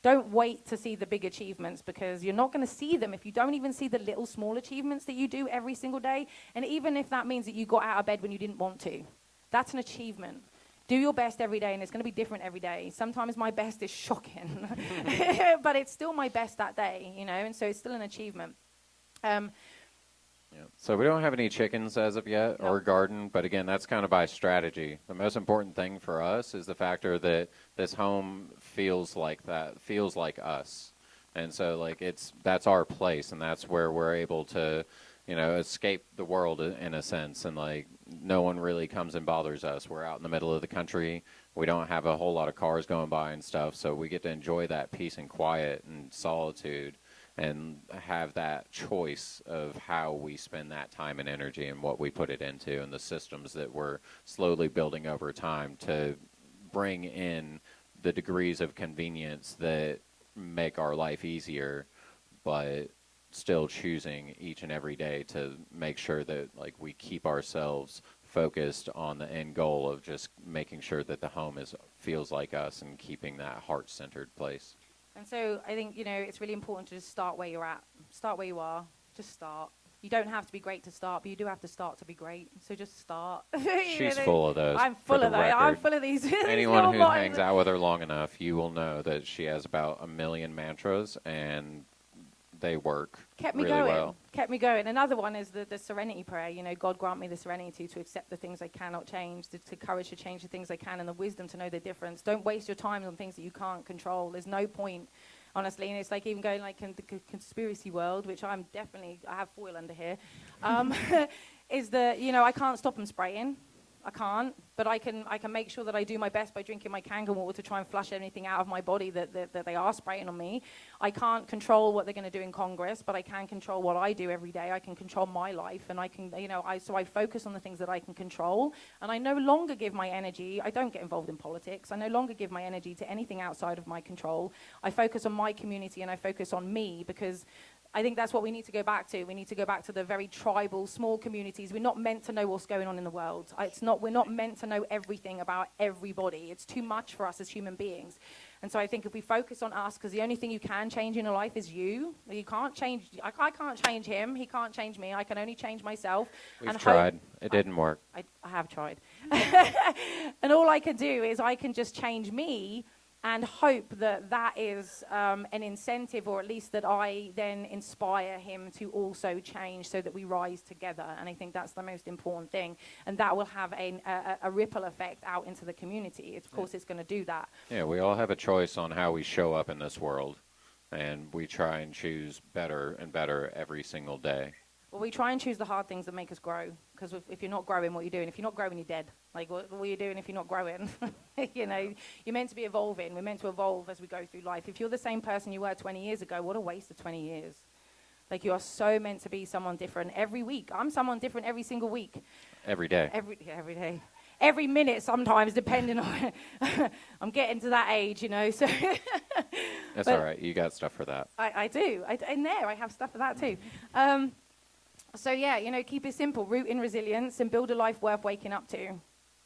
Don't wait to see the big achievements, because you're not going to see them if you don't even see the little small achievements that you do every single day. And even if that means that you got out of bed when you didn't want to, that's an achievement. Do your best every day, and it's going to be different every day. Sometimes my best is shocking, but it's still my best that day, and so it's still an achievement. Yeah. So we don't have any chickens as of yet, No. or garden, but again, that's kind of by strategy. The most important thing for us is the factor that this home feels like us. And so that's our place, and that's where we're able to, escape the world in a sense, and no one really comes and bothers us. We're out in the middle of the country. We don't have a whole lot of cars going by and stuff, so we get to enjoy that peace and quiet and solitude, and have that choice of how we spend that time and energy and what we put it into, and the systems that we're slowly building over time to bring in the degrees of convenience that make our life easier, but still choosing each and every day to make sure that we keep ourselves focused on the end goal of just making sure that the home feels like us and keeping that heart-centered place. And so I think, it's really important to just start where you're at. Start where you are. Just start. You don't have to be great to start, but you do have to start to be great. So just start. She's full of those. I'm full of those. I'm full of these. Anyone who hangs out with her long enough, you will know that she has about 1 million mantras, and they work Kept me really going. well. Kept me going. Another one is the serenity prayer. God grant me the serenity to accept the things I cannot change, the courage to change the things I can, and the wisdom to know the difference. Don't waste your time on things that you can't control. There's no point, honestly. And it's even going in the conspiracy world, which I have foil under here, is that, I can't stop them spraying. I can't, but I can make sure that I do my best by drinking my Kangen water to try and flush anything out of my body that they are spraying on me. I can't control what they're going to do in Congress, but I can control what I do every day. I can control my life, and I can, so I focus on the things that I can control, and I no longer give my energy. I don't get involved in politics. I no longer give my energy to anything outside of my control. I focus on my community, and I focus on me, because I think that's what we need to go back to. We need to go back to the very tribal, small communities. We're not meant to know what's going on in the world. We're not meant to know everything about everybody. It's too much for us as human beings. And so I think if we focus on us, because the only thing you can change in your life is you. You can't change. I can't change him. He can't change me. I can only change myself. We've tried. It didn't work. I have tried. And all I can do is I can just change me, and hope that is an incentive, or at least that I then inspire him to also change, so that we rise together. And I think that's the most important thing. And that will have a ripple effect out into the community. Of course, it's going to do that. Yeah, we all have a choice on how we show up in this world, and we try and choose better and better every single day. Well, we try and choose the hard things that make us grow, because if you're not growing, what are you doing? If you're not growing, you're dead. What are you doing if you're not growing? You're meant to be evolving. We're meant to evolve as we go through life. If you're the same person you were 20 years ago, what a waste of 20 years. You are so meant to be someone different every week. I'm someone different every single week. Every day. Every day. Every minute sometimes, depending on... I'm getting to that age, so... That's all right. You got stuff for that. I do. In there, I have stuff for that too. So, yeah, keep it simple. Root in resilience and build a life worth waking up to.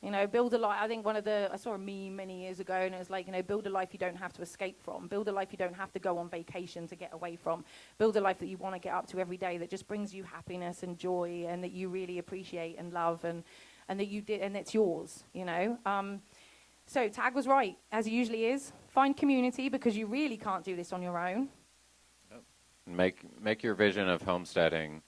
You know, build a life. I think I saw a meme many years ago, and it was like, you know, build a life you don't have to escape from. Build a life you don't have to go on vacation to get away from. Build a life that you want to get up to every day, that just brings you happiness and joy, and that you really appreciate and love, and that you did, and it's yours, you know. So Tag was right, as he usually is. Find community, because you really can't do this on your own. Make your vision of homesteading.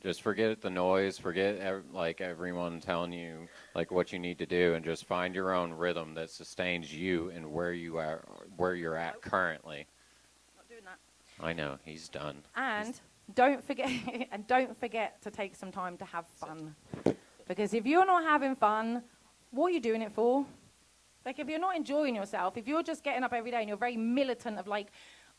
Just forget the noise, forget like everyone telling you like what you need to do, and just find your own rhythm that sustains you and where you're at currently. Not doing that. I know, he's done. And don't forget to take some time to have fun. Because if you're not having fun, what are you doing it for? Like, if you're not enjoying yourself, if you're just getting up every day and you're very militant of like,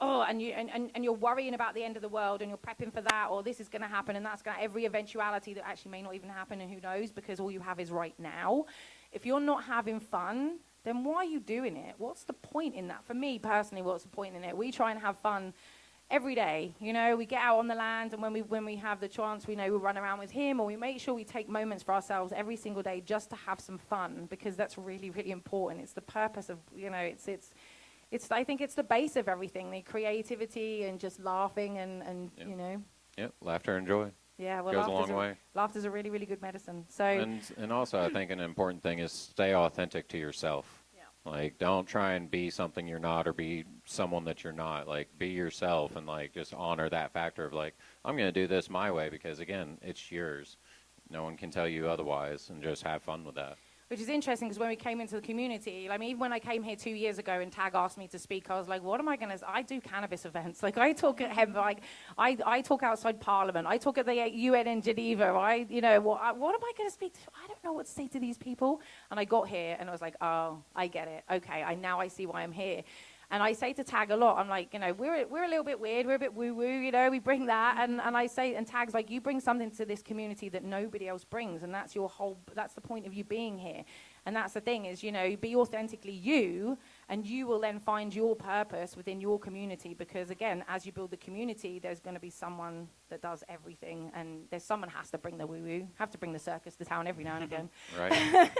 oh, and you're worrying about the end of the world, and you're prepping for that, or this is going to happen, and that's going to, every eventuality that actually may not even happen, and who knows, because all you have is right now. If you're not having fun, then why are you doing it? What's the point in that? For me personally, what's the point in it? We try and have fun every day. You know, we get out on the land, and when we have the chance, we know we'll run around with him, or we make sure we take moments for ourselves every single day just to have some fun, because that's really, really important. It's the purpose of, you know, I think it's the base of everything, the creativity and just laughing and Yep. you know. Yep, laughter and joy. Yeah, well, Goes a long way. Laughter's a really, really good medicine. So And also, I think an important thing is stay authentic to yourself. Yeah. Like, don't try and be something you're not, or be someone that you're not. Like, be yourself, and like just honor that factor of like, I'm going to do this my way, because again, it's yours. No one can tell you otherwise, and just have fun with that. Which is interesting, because when we came into the community, I mean, even when I came here 2 years ago and Tag asked me to speak, I was like, what am I going to, I do cannabis events. Like, I talk at hemp, like, I talk outside Parliament. I talk at the UN in Geneva. You know, what am I going to speak to? I don't know what to say to these people. And I got here and I was like, oh, I get it. Okay, now I see why I'm here. And I say to Tag a lot, I'm like, you know, we're a little bit weird, we're a bit woo-woo, you know, we bring that, and I say, and Tag's like, you bring something to this community that nobody else brings, and that's the point of you being here. And that's the thing is, you know, be authentically you, and you will then find your purpose within your community, because again, as you build the community, there's going to be someone that does everything, and someone has to bring the woo-woo, have to bring the circus to town every now and again. Right.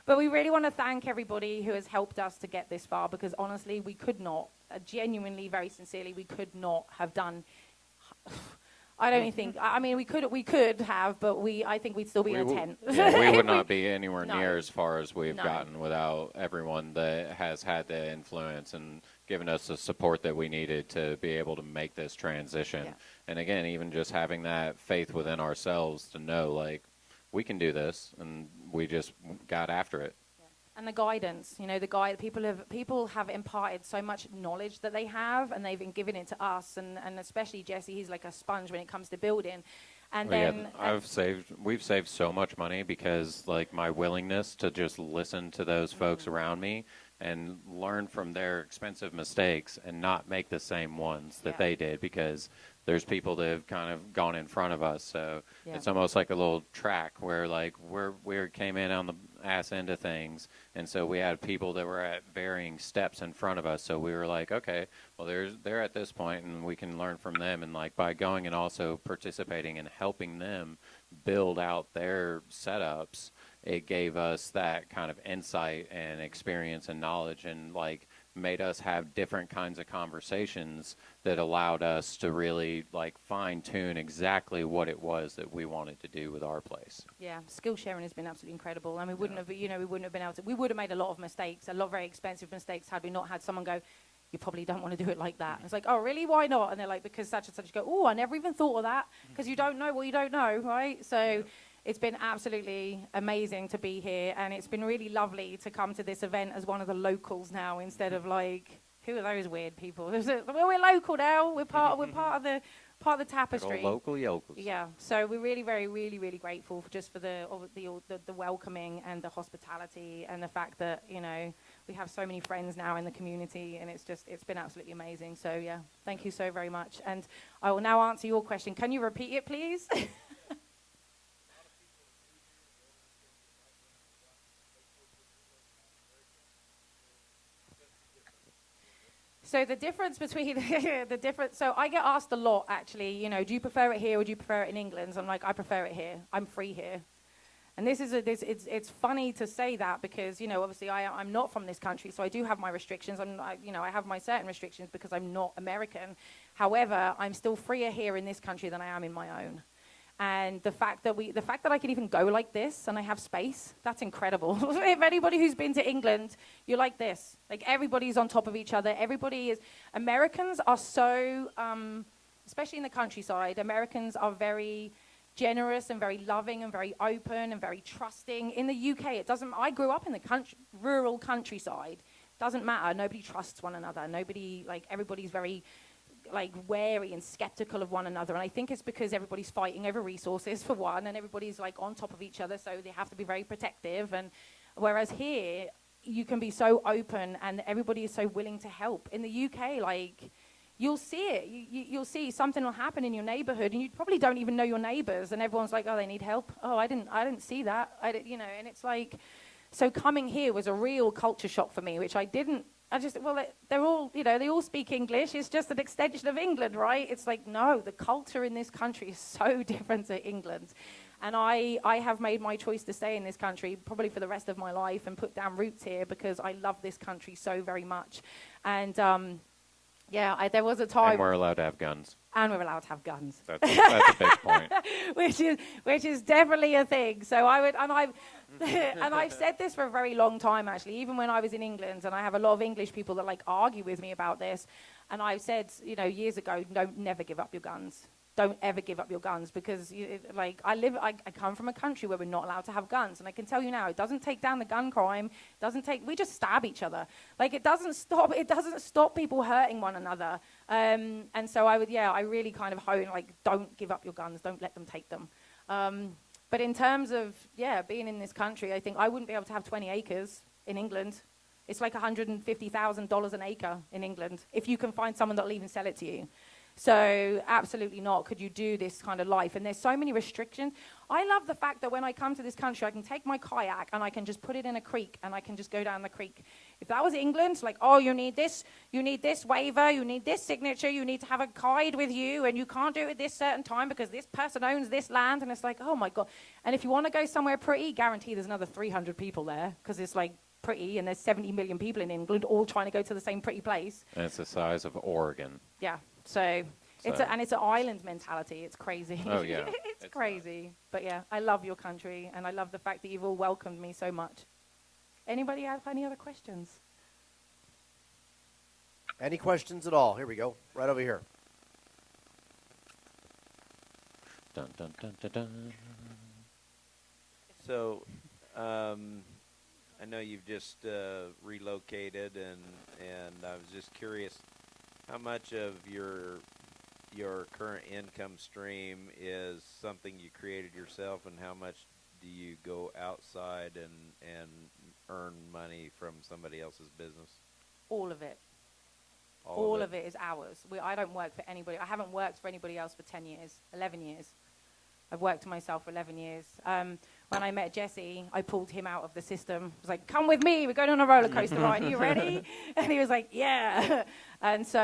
But we really want to thank everybody who has helped us to get this far, because honestly, we could not, genuinely, very sincerely, we could not have done. I don't even think. I mean, we could have, but I think we'd still be in a tent. Yeah, we would not be anywhere No. near as far as we've No. gotten without everyone that has had the influence and given us the support that we needed to be able to make this transition. Yeah. And again, even just having that faith within ourselves to know, like, we can do this, and we just got after it. And the guidance, you know, people have imparted so much knowledge that they have, and they've been giving it to us, and especially Jesse, he's like a sponge when it comes to building. And then we've saved so much money because like my willingness to just listen to those folks around me and learn from their expensive mistakes and not make the same ones that they did, because there's people that have kind of gone in front of us. So it's almost like a little track where like we came in on the ass end of things, and so we had people that were at varying steps in front of us. So we were like, okay, well they're at this point, and we can learn from them. And like by going and also participating and helping them build out their setups, it gave us that kind of insight and experience and knowledge, and like made us have different kinds of conversations that allowed us to really like fine tune exactly what it was that we wanted to do with our place. Yeah, skill sharing has been absolutely incredible. And we wouldn't have been able to, we would have made a lot of mistakes, a lot of very expensive mistakes, had we not had someone go, you probably don't want to do it like that. And it's like, oh, really? Why not? And they're like, because such and such. You go, oh, I never even thought of that, because you don't know what you don't know, right? So it's been absolutely amazing to be here, and it's been really lovely to come to this event as one of the locals now, instead of like, who are those weird people? Well, we're local now. We're part of the tapestry. Local yokels. Yeah. So we're really, really, really grateful for the welcoming and the hospitality, and the fact that, you know, we have so many friends now in the community, and it's been absolutely amazing. So yeah, thank you so very much. And I will now answer your question. Can you repeat it, please? So the difference between so I get asked a lot, actually, you know, do you prefer it here or do you prefer it in England? So I'm like, I prefer it here. I'm free here. And it's funny to say that because, obviously I'm not from this country, so I do have my restrictions. I have my certain restrictions because I'm not American. However, I'm still freer here in this country than I am in my own. And the fact that I can even go like this and I have space, that's incredible. If anybody who's been to England, you're like this. Like everybody's on top of each other. Americans are so, especially in the countryside, Americans are very generous and very loving and very open and very trusting. In the UK, I grew up in the rural countryside. Doesn't matter. Nobody trusts one another. Everybody's very wary and skeptical of one another, and I think it's because everybody's fighting over resources for one, and everybody's on top of each other, so they have to be very protective. And whereas here you can be so open and everybody is so willing to help. In the UK, you'll see it. You'll see something will happen in your neighborhood and you probably don't even know your neighbors, and everyone's like, oh, they need help. Oh, I didn't see that. And it's so coming here was a real culture shock for me, which they're all, they all speak English. It's just an extension of England, right? It's no, the culture in this country is so different to England. And I have made my choice to stay in this country probably for the rest of my life and put down roots here because I love this country so very much. And, there was a time... And we're allowed to have guns. And we're allowed to have guns. That's a big point. which is definitely a thing. So I've said this for a very long time, actually, even when I was in England, and I have a lot of English people that argue with me about this. And I've said, years ago, never give up your guns. Don't ever give up your guns because, I come from a country where we're not allowed to have guns. And I can tell you now, it doesn't take down the gun crime. We just stab each other. It doesn't stop people hurting one another. And so I really kind of hone, don't give up your guns. Don't let them take them. But in terms of, being in this country, I think I wouldn't be able to have 20 acres in England. It's $150,000 an acre in England if you can find someone that'll even sell it to you. So absolutely not could you do this kind of life. And there's so many restrictions. I love the fact that when I come to this country, I can take my kayak and I can just put it in a creek and I can just go down the creek. If that was England, you need this waiver, you need this signature, you need to have a guide with you, and you can't do it at this certain time because this person owns this land. And it's oh my God. And if you want to go somewhere pretty, guarantee there's another 300 people there because it's pretty, and there's 70 million people in England all trying to go to the same pretty place. And it's the size of Oregon. Yeah. So it's an island mentality. It's crazy. Oh, yeah. it's crazy. But yeah, I love your country, and I love the fact that you've all welcomed me so much. Anybody have any other questions? Any questions at all? Here we go. Right over here. Dun, dun, dun, dun, dun. So, I know you've just relocated, and I was just curious, how much of your current income stream is something you created yourself, and how much do you go outside and earn money from somebody else's business? All of it. All of it is ours. I don't work for anybody. I haven't worked for anybody else for 10 years, 11 years. I've worked for myself for 11 years. When I met Jesse, I pulled him out of the system. I was like, come with me. We're going on a roller coaster ride. Are you ready? And he was like, yeah. And so,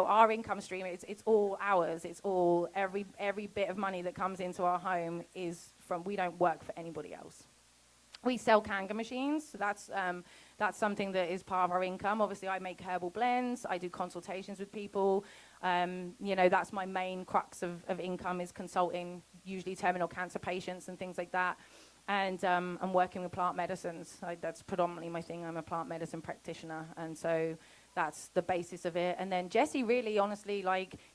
our income stream, it's all ours. It's all, every bit of money that comes into our home is from, we don't work for anybody else. We sell Kanga machines. So that's something that is part of our income. Obviously, I make herbal blends. I do consultations with people. That's my main crux of income is consulting, usually terminal cancer patients and things like that. And I'm working with plant medicines. That's predominantly my thing. I'm a plant medicine practitioner. And so that's the basis of it. And then Jesse really, honestly,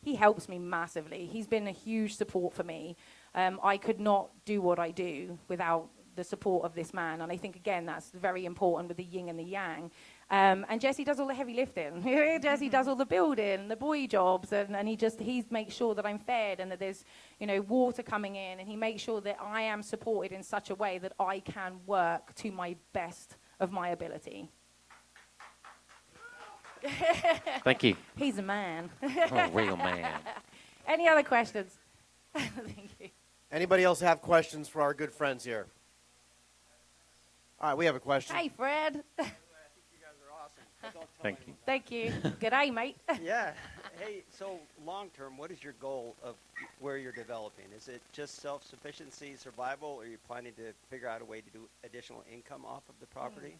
he helps me massively. He's been a huge support for me. I could not do what I do without the support of this man. And I think, again, that's very important with the yin and the yang. And Jesse does all the heavy lifting. Jesse does all the building, the boy jobs, and he makes sure that I'm fed and that there's, water coming in, and he makes sure that I am supported in such a way that I can work to my best of my ability. Thank you. He's a man. Oh, real man. Any other questions? Thank you. Anybody else have questions for our good friends here? All right, we have a question. Hey, Fred. I think you guys are awesome. Thank you. Thank you. Good day, mate. Yeah, Hey, so long term, what is your goal of where you're developing? Is it just self-sufficiency, survival, or are you planning to figure out a way to do additional income off of the property?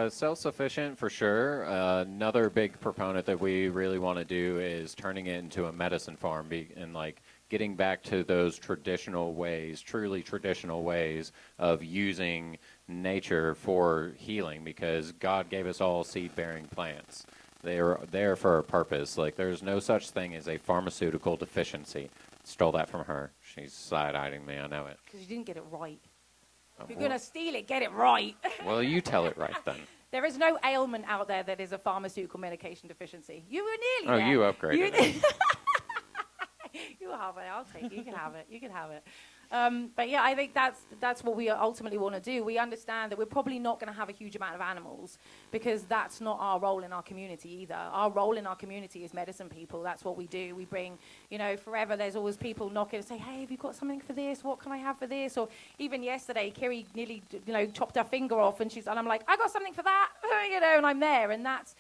Self-sufficient for sure. Another big proponent that we really want to do is turning it into a medicine farm and like getting back to those traditional ways, truly traditional ways of using nature for healing, because God gave us all seed-bearing plants. They are there for a purpose. Like, there's no such thing as a pharmaceutical deficiency. Stole that from her. She's side-eyeing me. I know it. Because you didn't get it right. If you're Well- going to steal it, get it right. Well, you tell it right then. There is no ailment out there that is a pharmaceutical medication deficiency. You were nearly Oh, there. you upgraded it. You have it. I'll take it. You can have it. You can have it. But yeah, I think that's what we ultimately want to do. We understand that we're probably not going to have a huge amount of animals because that's not our role in our community either. Our role in our community is medicine people. That's what we do. We bring, forever there's always people knocking and say, hey, have you got something for this? What can I have for this? Or even yesterday, Kiri nearly, chopped her finger off and I'm like, I got something for that, and I'm there. And that's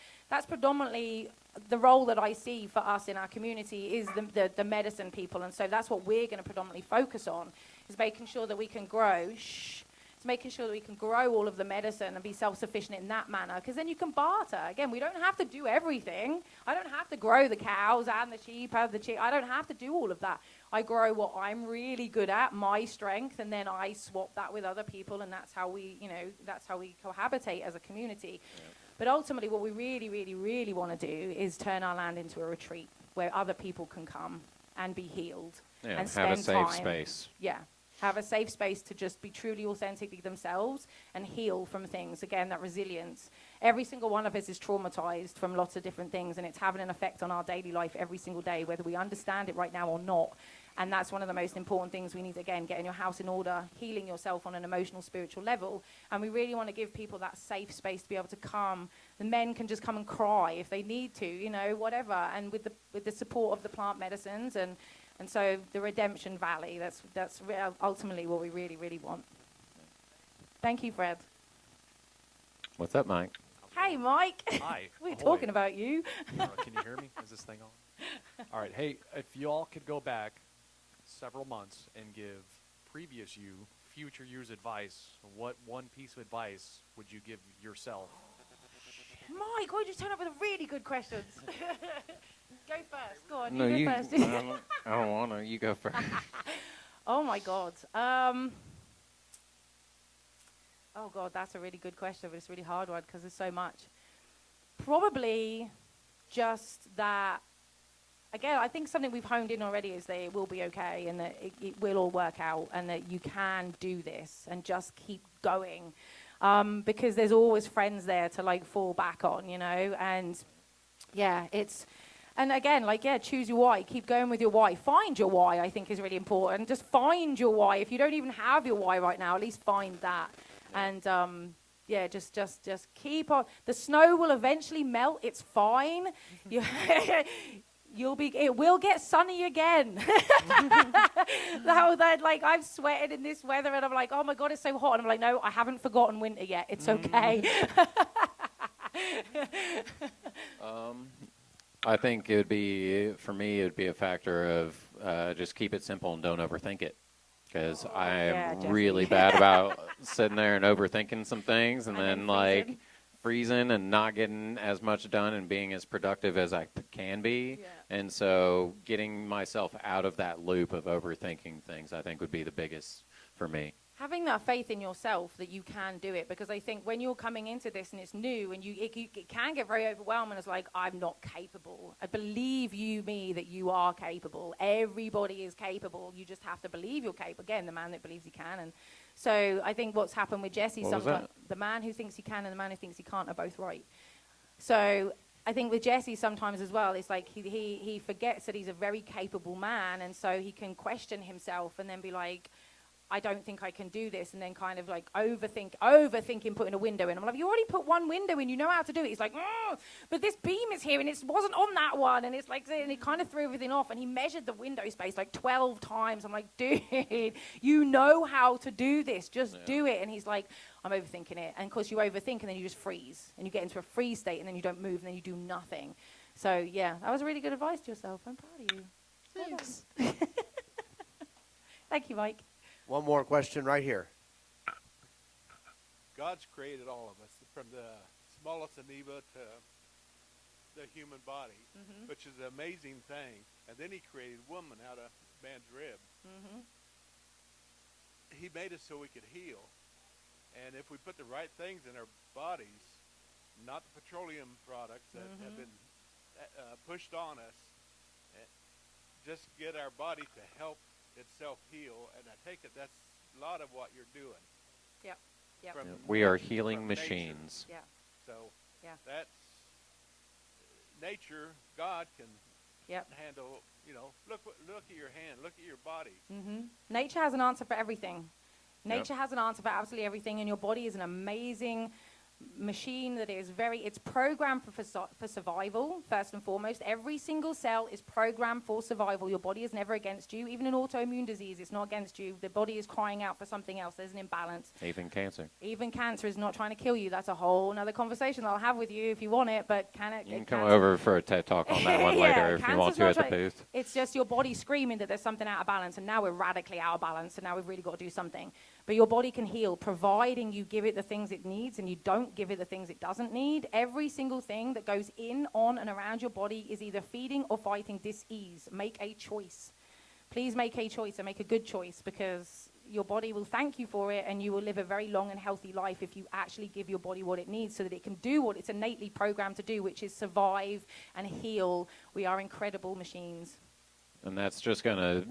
predominantly the role that I see for us in our community is the medicine people. And so that's what we're going to predominantly focus on, is making sure that we can grow. It's making sure that we can grow all of the medicine and be self-sufficient in that manner, because then you can barter. Again, we don't have to do everything. I don't have to grow the cows and the sheep and the chick. I don't have to do all of that. I grow what I'm really good at, my strength, and then I swap that with other people, and that's how we cohabitate as a community. Yeah. But ultimately, what we really, really, really want to do is turn our land into a retreat where other people can come and be healed and spend have a safe time. space. Yeah, have a safe space to just be truly authentically themselves and heal from things. Again, that resilience. Every single one of us is traumatized from lots of different things, and it's having an effect on our daily life every single day, whether we understand it right now or not. And that's one of the most important things we need to, again, get in your house in order, healing yourself on an emotional, spiritual level. And we really want to give people that safe space to be able to come. The men can just come and cry if they need to, whatever. And with the support of the plant medicines and so the Redemption Valley, that's ultimately what we really, really want. Thank you, Fred. What's up, Mike? Hey, Mike. Hi. We're Ahoy. talking about you. Can you hear me? Is this thing on? All right. Hey, if you all could go back several months and give previous you, future you's advice, what one piece of advice would you give yourself? Mike, why did you turn up with really good questions? Go first. Go on. No, you go first. I don't want to. You go first. Oh, my God. Oh, God, that's a really good question, but it's a really hard one because there's so much. Probably just that, again, I think something we've honed in already is that it will be okay and that it will all work out and that you can do this and just keep going. Because there's always friends there to, fall back on, and, yeah, and again, choose your why. Keep going with your why. Find your why, I think, is really important. Just find your why. If you don't even have your why right now, at least find that. And, just keep on. The snow will eventually melt. It's fine. It will get sunny again. I've sweated in this weather and I'm like, oh my God, it's so hot. And I'm like, no, I haven't forgotten winter yet. It's okay. I think it would be a factor of just keep it simple and don't overthink it. Because I'm really bad about sitting there and overthinking some things and then freezing and not getting as much done and being as productive as I can be. Yeah. And so getting myself out of that loop of overthinking things, I think, would be the biggest for me. Having that faith in yourself that you can do it, because I think when you're coming into this and it's new and it can get very overwhelming. It's like, I'm not capable. I believe me that you are capable. Everybody is capable. You just have to believe you're capable. Again, the man that believes he can. And so I think what's happened with Jesse, sometimes the man who thinks he can and the man who thinks he can't are both right. So I think with Jesse sometimes as well, it's like he forgets that he's a very capable man, and so he can question himself and then be like, I don't think I can do this, and then kind of overthinking putting a window in. I'm like, you already put one window in, you know how to do it. He's like, but this beam is here, and it wasn't on that one, and it's like, and he kind of threw everything off, and he measured the window space 12 times. I'm like, dude, you know how to do this, just do it. And he's like, I'm overthinking it, and of course you overthink, and then you just freeze, and you get into a freeze state, and then you don't move, and then you do nothing. So, yeah, that was really good advice to yourself. I'm proud of you. Thanks. Thank you, Mike. One more question right here. God's created all of us, from the smallest amoeba to the human body, which is an amazing thing. And then he created woman out of man's rib. He made us so we could heal. And if we put the right things in our bodies, not the petroleum products that have been pushed on us, just get our body to help itself heal. And I take it that's a lot of what you're doing. Yep. Yep. Yeah, we are from healing nature. machines. Yeah. So Yeah. that's nature. God can Yep. handle. You know, look at your hand. Look at your body. Nature has an answer for everything. Yep. Nature has an answer for absolutely everything, and your body is an amazing machine that is it's programmed for survival, first and foremost. Every single cell is programmed for survival. Your body is never against you. Even an autoimmune disease, it's not against you. The body is crying out for something else. There's an imbalance. Even cancer. Even cancer is not trying to kill you. That's a whole another conversation I'll have with you if you want it, but can it? You can come over for a TED Talk on that one later if you want to at the booth. It's just your body screaming that there's something out of balance, and now we're radically out of balance, and now we've really got to do something. But your body can heal, providing you give it the things it needs and you don't give it the things it doesn't need. Every single thing that goes in, on, and around your body is either feeding or fighting dis-ease. Make a choice. Please make a choice and make a good choice, because your body will thank you for it, and you will live a very long and healthy life if you actually give your body what it needs so that it can do what it's innately programmed to do, which is survive and heal. We are incredible machines. And that's just going to,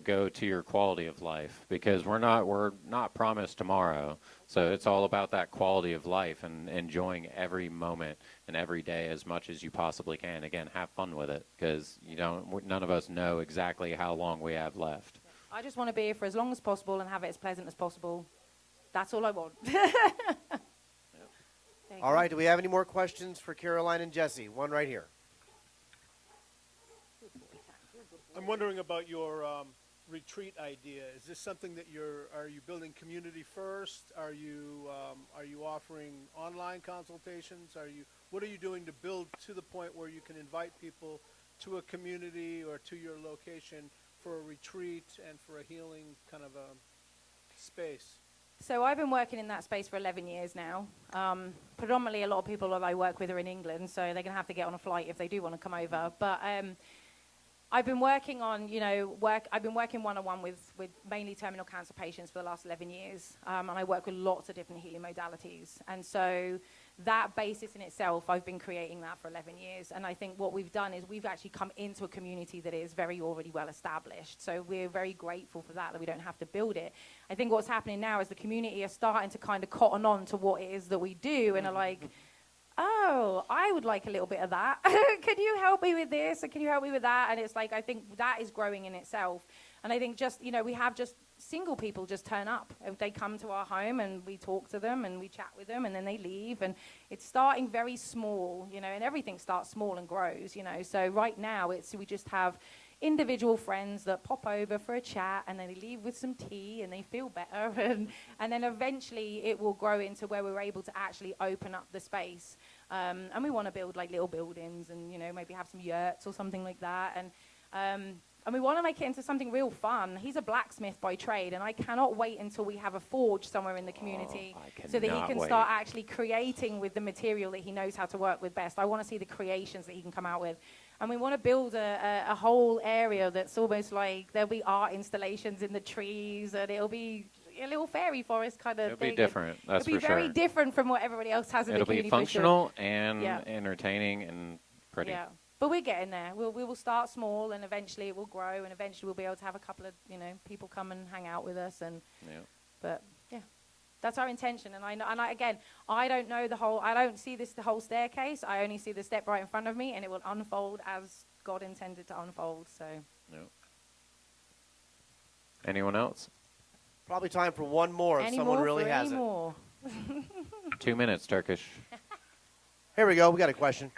go to your quality of life, because we're not promised tomorrow. So it's all about that quality of life and enjoying every moment and every day as much as you possibly can. Again, have fun with it, because none of us know exactly how long we have left. I just want to be here for as long as possible and have it as pleasant as possible. That's all I want. All right, do we have any more questions for Caroline and Jesse? One right here. I'm wondering about your retreat idea. Is this something that are you building community first? Are you offering online consultations? What are you doing to build to the point where you can invite people to a community or to your location for a retreat and for a healing kind of a space? So I've been working in that space for 11 years now. Predominantly, a lot of people that I work with are in England, so they're going to have to get on a flight if they do want to come over. But I've been working on, I've been working one-on-one with mainly terminal cancer patients for the last 11 years. And I work with lots of different healing modalities. And so that basis in itself, I've been creating that for 11 years. And I think what we've done is we've actually come into a community that is very already well established. So we're very grateful for that we don't have to build it. I think what's happening now is the community are starting to kind of cotton on to what it is that we do, and are like, oh, I would like a little bit of that. Can you help me with this? And can you help me with that? And it's like, I think that is growing in itself. And I think just, we have just single people just turn up. And they come to our home and we talk to them and we chat with them, and then they leave. And it's starting very small, and everything starts small and grows, So right now we just have individual friends that pop over for a chat, and then they leave with some tea and they feel better, and then eventually it will grow into where we're able to actually open up the space, and we want to build like little buildings and maybe have some yurts or something like that, and we want to make it into something real fun. He's a blacksmith by trade, and I cannot wait until we have a forge somewhere in the community so that he can start actually creating with the material that he knows how to work with best. I want to see the creations that he can come out with. And we want to build a whole area that's almost like there'll be art installations in the trees, and it'll be a little fairy forest kind of thing. It'll be different, that's for sure. It'll be very different from what everybody else has in the community. It'll be functional and entertaining and pretty. Yeah. But we're getting there. We will start small, and eventually it will grow, and eventually we'll be able to have a couple of, people come and hang out with us. But yeah, that's our intention. And I don't know I don't see the whole staircase. I only see the step right in front of me, and it will unfold as God intended to unfold. So. Yep. Anyone else? Probably time for one more if someone really has it. 2 minutes, Turkish. Here we go. We got a question.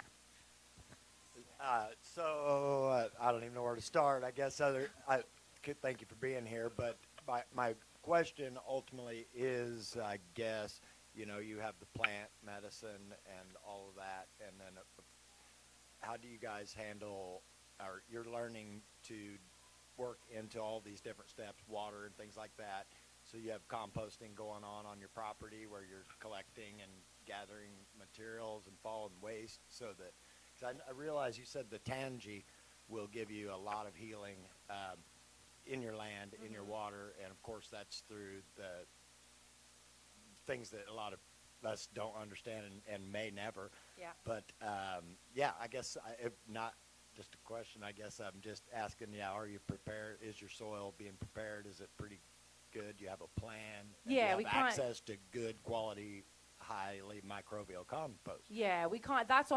I don't even know where to start. I guess thank you for being here, but my question ultimately is, I guess, you have the plant medicine and all of that, and then how do you guys handle, or you're learning to work into all these different steps, water and things like that. So you have composting going on your property where you're collecting and gathering materials and fallen waste, so that, cause I realize you said the tangy will give you a lot of healing in your land, in your water, and of course that's through the things that a lot of us don't understand and may never. Yeah. But yeah, I guess if not just a question, I guess I'm just asking, are you prepared? Is your soil being prepared? Is it pretty good? Do you have a plan? And Yeah, do we you can't- have access to good quality, highly microbial compost? Yeah, we can't. That's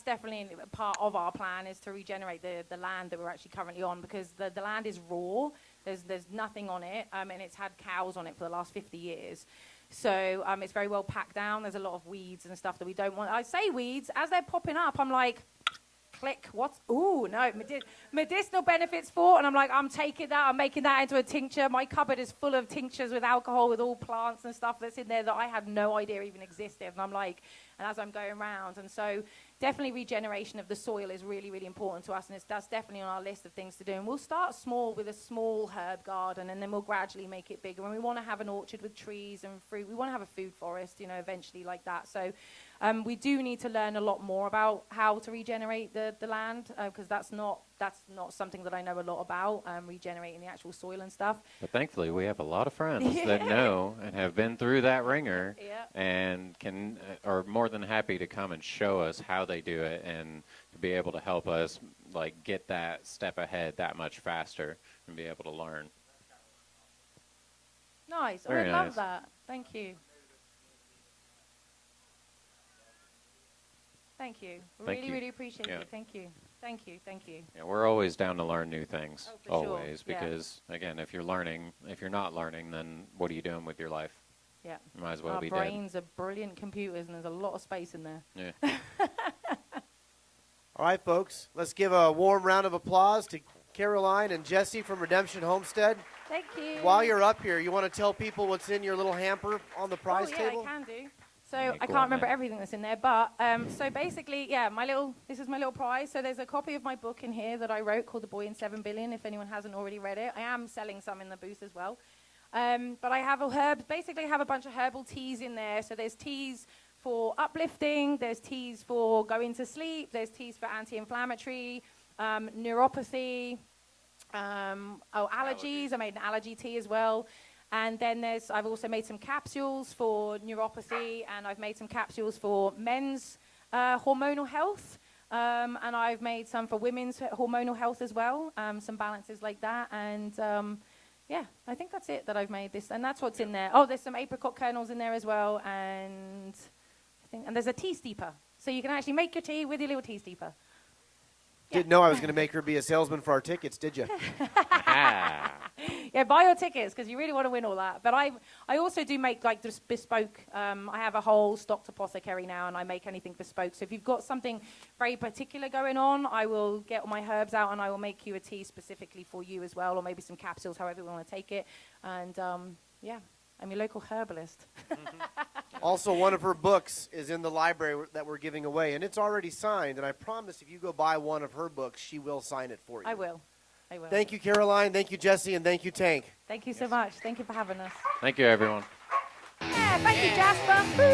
definitely part of our plan, is to regenerate the land that we're actually currently on, because the land is raw. There's nothing on it, and it's had cows on it for the last 50 years. So it's very well packed down. There's a lot of weeds and stuff that we don't want. I say weeds as they're popping up. I'm like, click, what's, ooh, no, medicinal benefits for, and I'm like, I'm taking that, I'm making that into a tincture. My cupboard is full of tinctures with alcohol, with all plants and stuff that's in there that I had no idea even existed. And I'm like, and as I'm going around, and so definitely regeneration of the soil is really, really important to us, and that's definitely on our list of things to do. And we'll start small with a small herb garden, and then we'll gradually make it bigger. And we want to have an orchard with trees and fruit. We want to have a food forest, eventually like that. So we do need to learn a lot more about how to regenerate the land, because that's not something that I know a lot about, regenerating the actual soil and stuff. But thankfully, we have a lot of friends that know and have been through that ringer, Yeah. and are more than happy to come and show us how they do it, and to be able to help us get that step ahead that much faster and be able to learn. Nice. Very I nice. love that. Thank you. Thank you. Thank Really, you. really appreciate Yeah. it. Thank you. Thank you. Thank you. Yeah, we're always down to learn new things, Oh, for sure. always, Yeah. because again, if you're not learning, then what are you doing with your life? Yeah. You might as well Our be brains are brilliant computers, and there's a lot of space in there. dead. Yeah. All right, folks, let's give a warm round of applause to Caroline and Jesse from Redemption Homestead. Thank you. While you're up here, you want to tell people what's in your little hamper on the prize yeah, table? I can do. So Yeah, I go can't on remember then. everything that's in there, but so basically, yeah, this is my little prize. So there's a copy of my book in here that I wrote called The Boy in 7 Billion, if anyone hasn't already read it. I am selling some in the booth as well. But I have basically I have a bunch of herbal teas in there. So there's teas for uplifting, there's teas for going to sleep, there's teas for anti-inflammatory, neuropathy, allergies. I made an allergy tea as well. And then I've also made some capsules for neuropathy, and I've made some capsules for men's hormonal health. And I've made some for women's hormonal health as well, some balances like that. And yeah, I think that's it that I've made this. And that's what's in there. Oh, there's some apricot kernels in there as well. And there's a tea steeper. So you can actually make your tea with your little tea steeper. Didn't know I was going to make her be a salesman for our tickets, did you? Yeah, buy your tickets because you really want to win all that. But I also do make just bespoke. I have a whole stocked apothecary now, and I make anything bespoke. So if you've got something very particular going on, I will get all my herbs out and I will make you a tea specifically for you as well, or maybe some capsules, however you want to take it. And yeah, I'm your local herbalist. Also, one of her books is in the library that we're giving away, and it's already signed. And I promise if you go buy one of her books, she will sign it for you. I will. Thank you, Caroline. Thank you, Jesse. And thank you, Tank. Thank you so much. Thank you for having us. Thank you, everyone. Yeah, thank you, Jasper. Woo.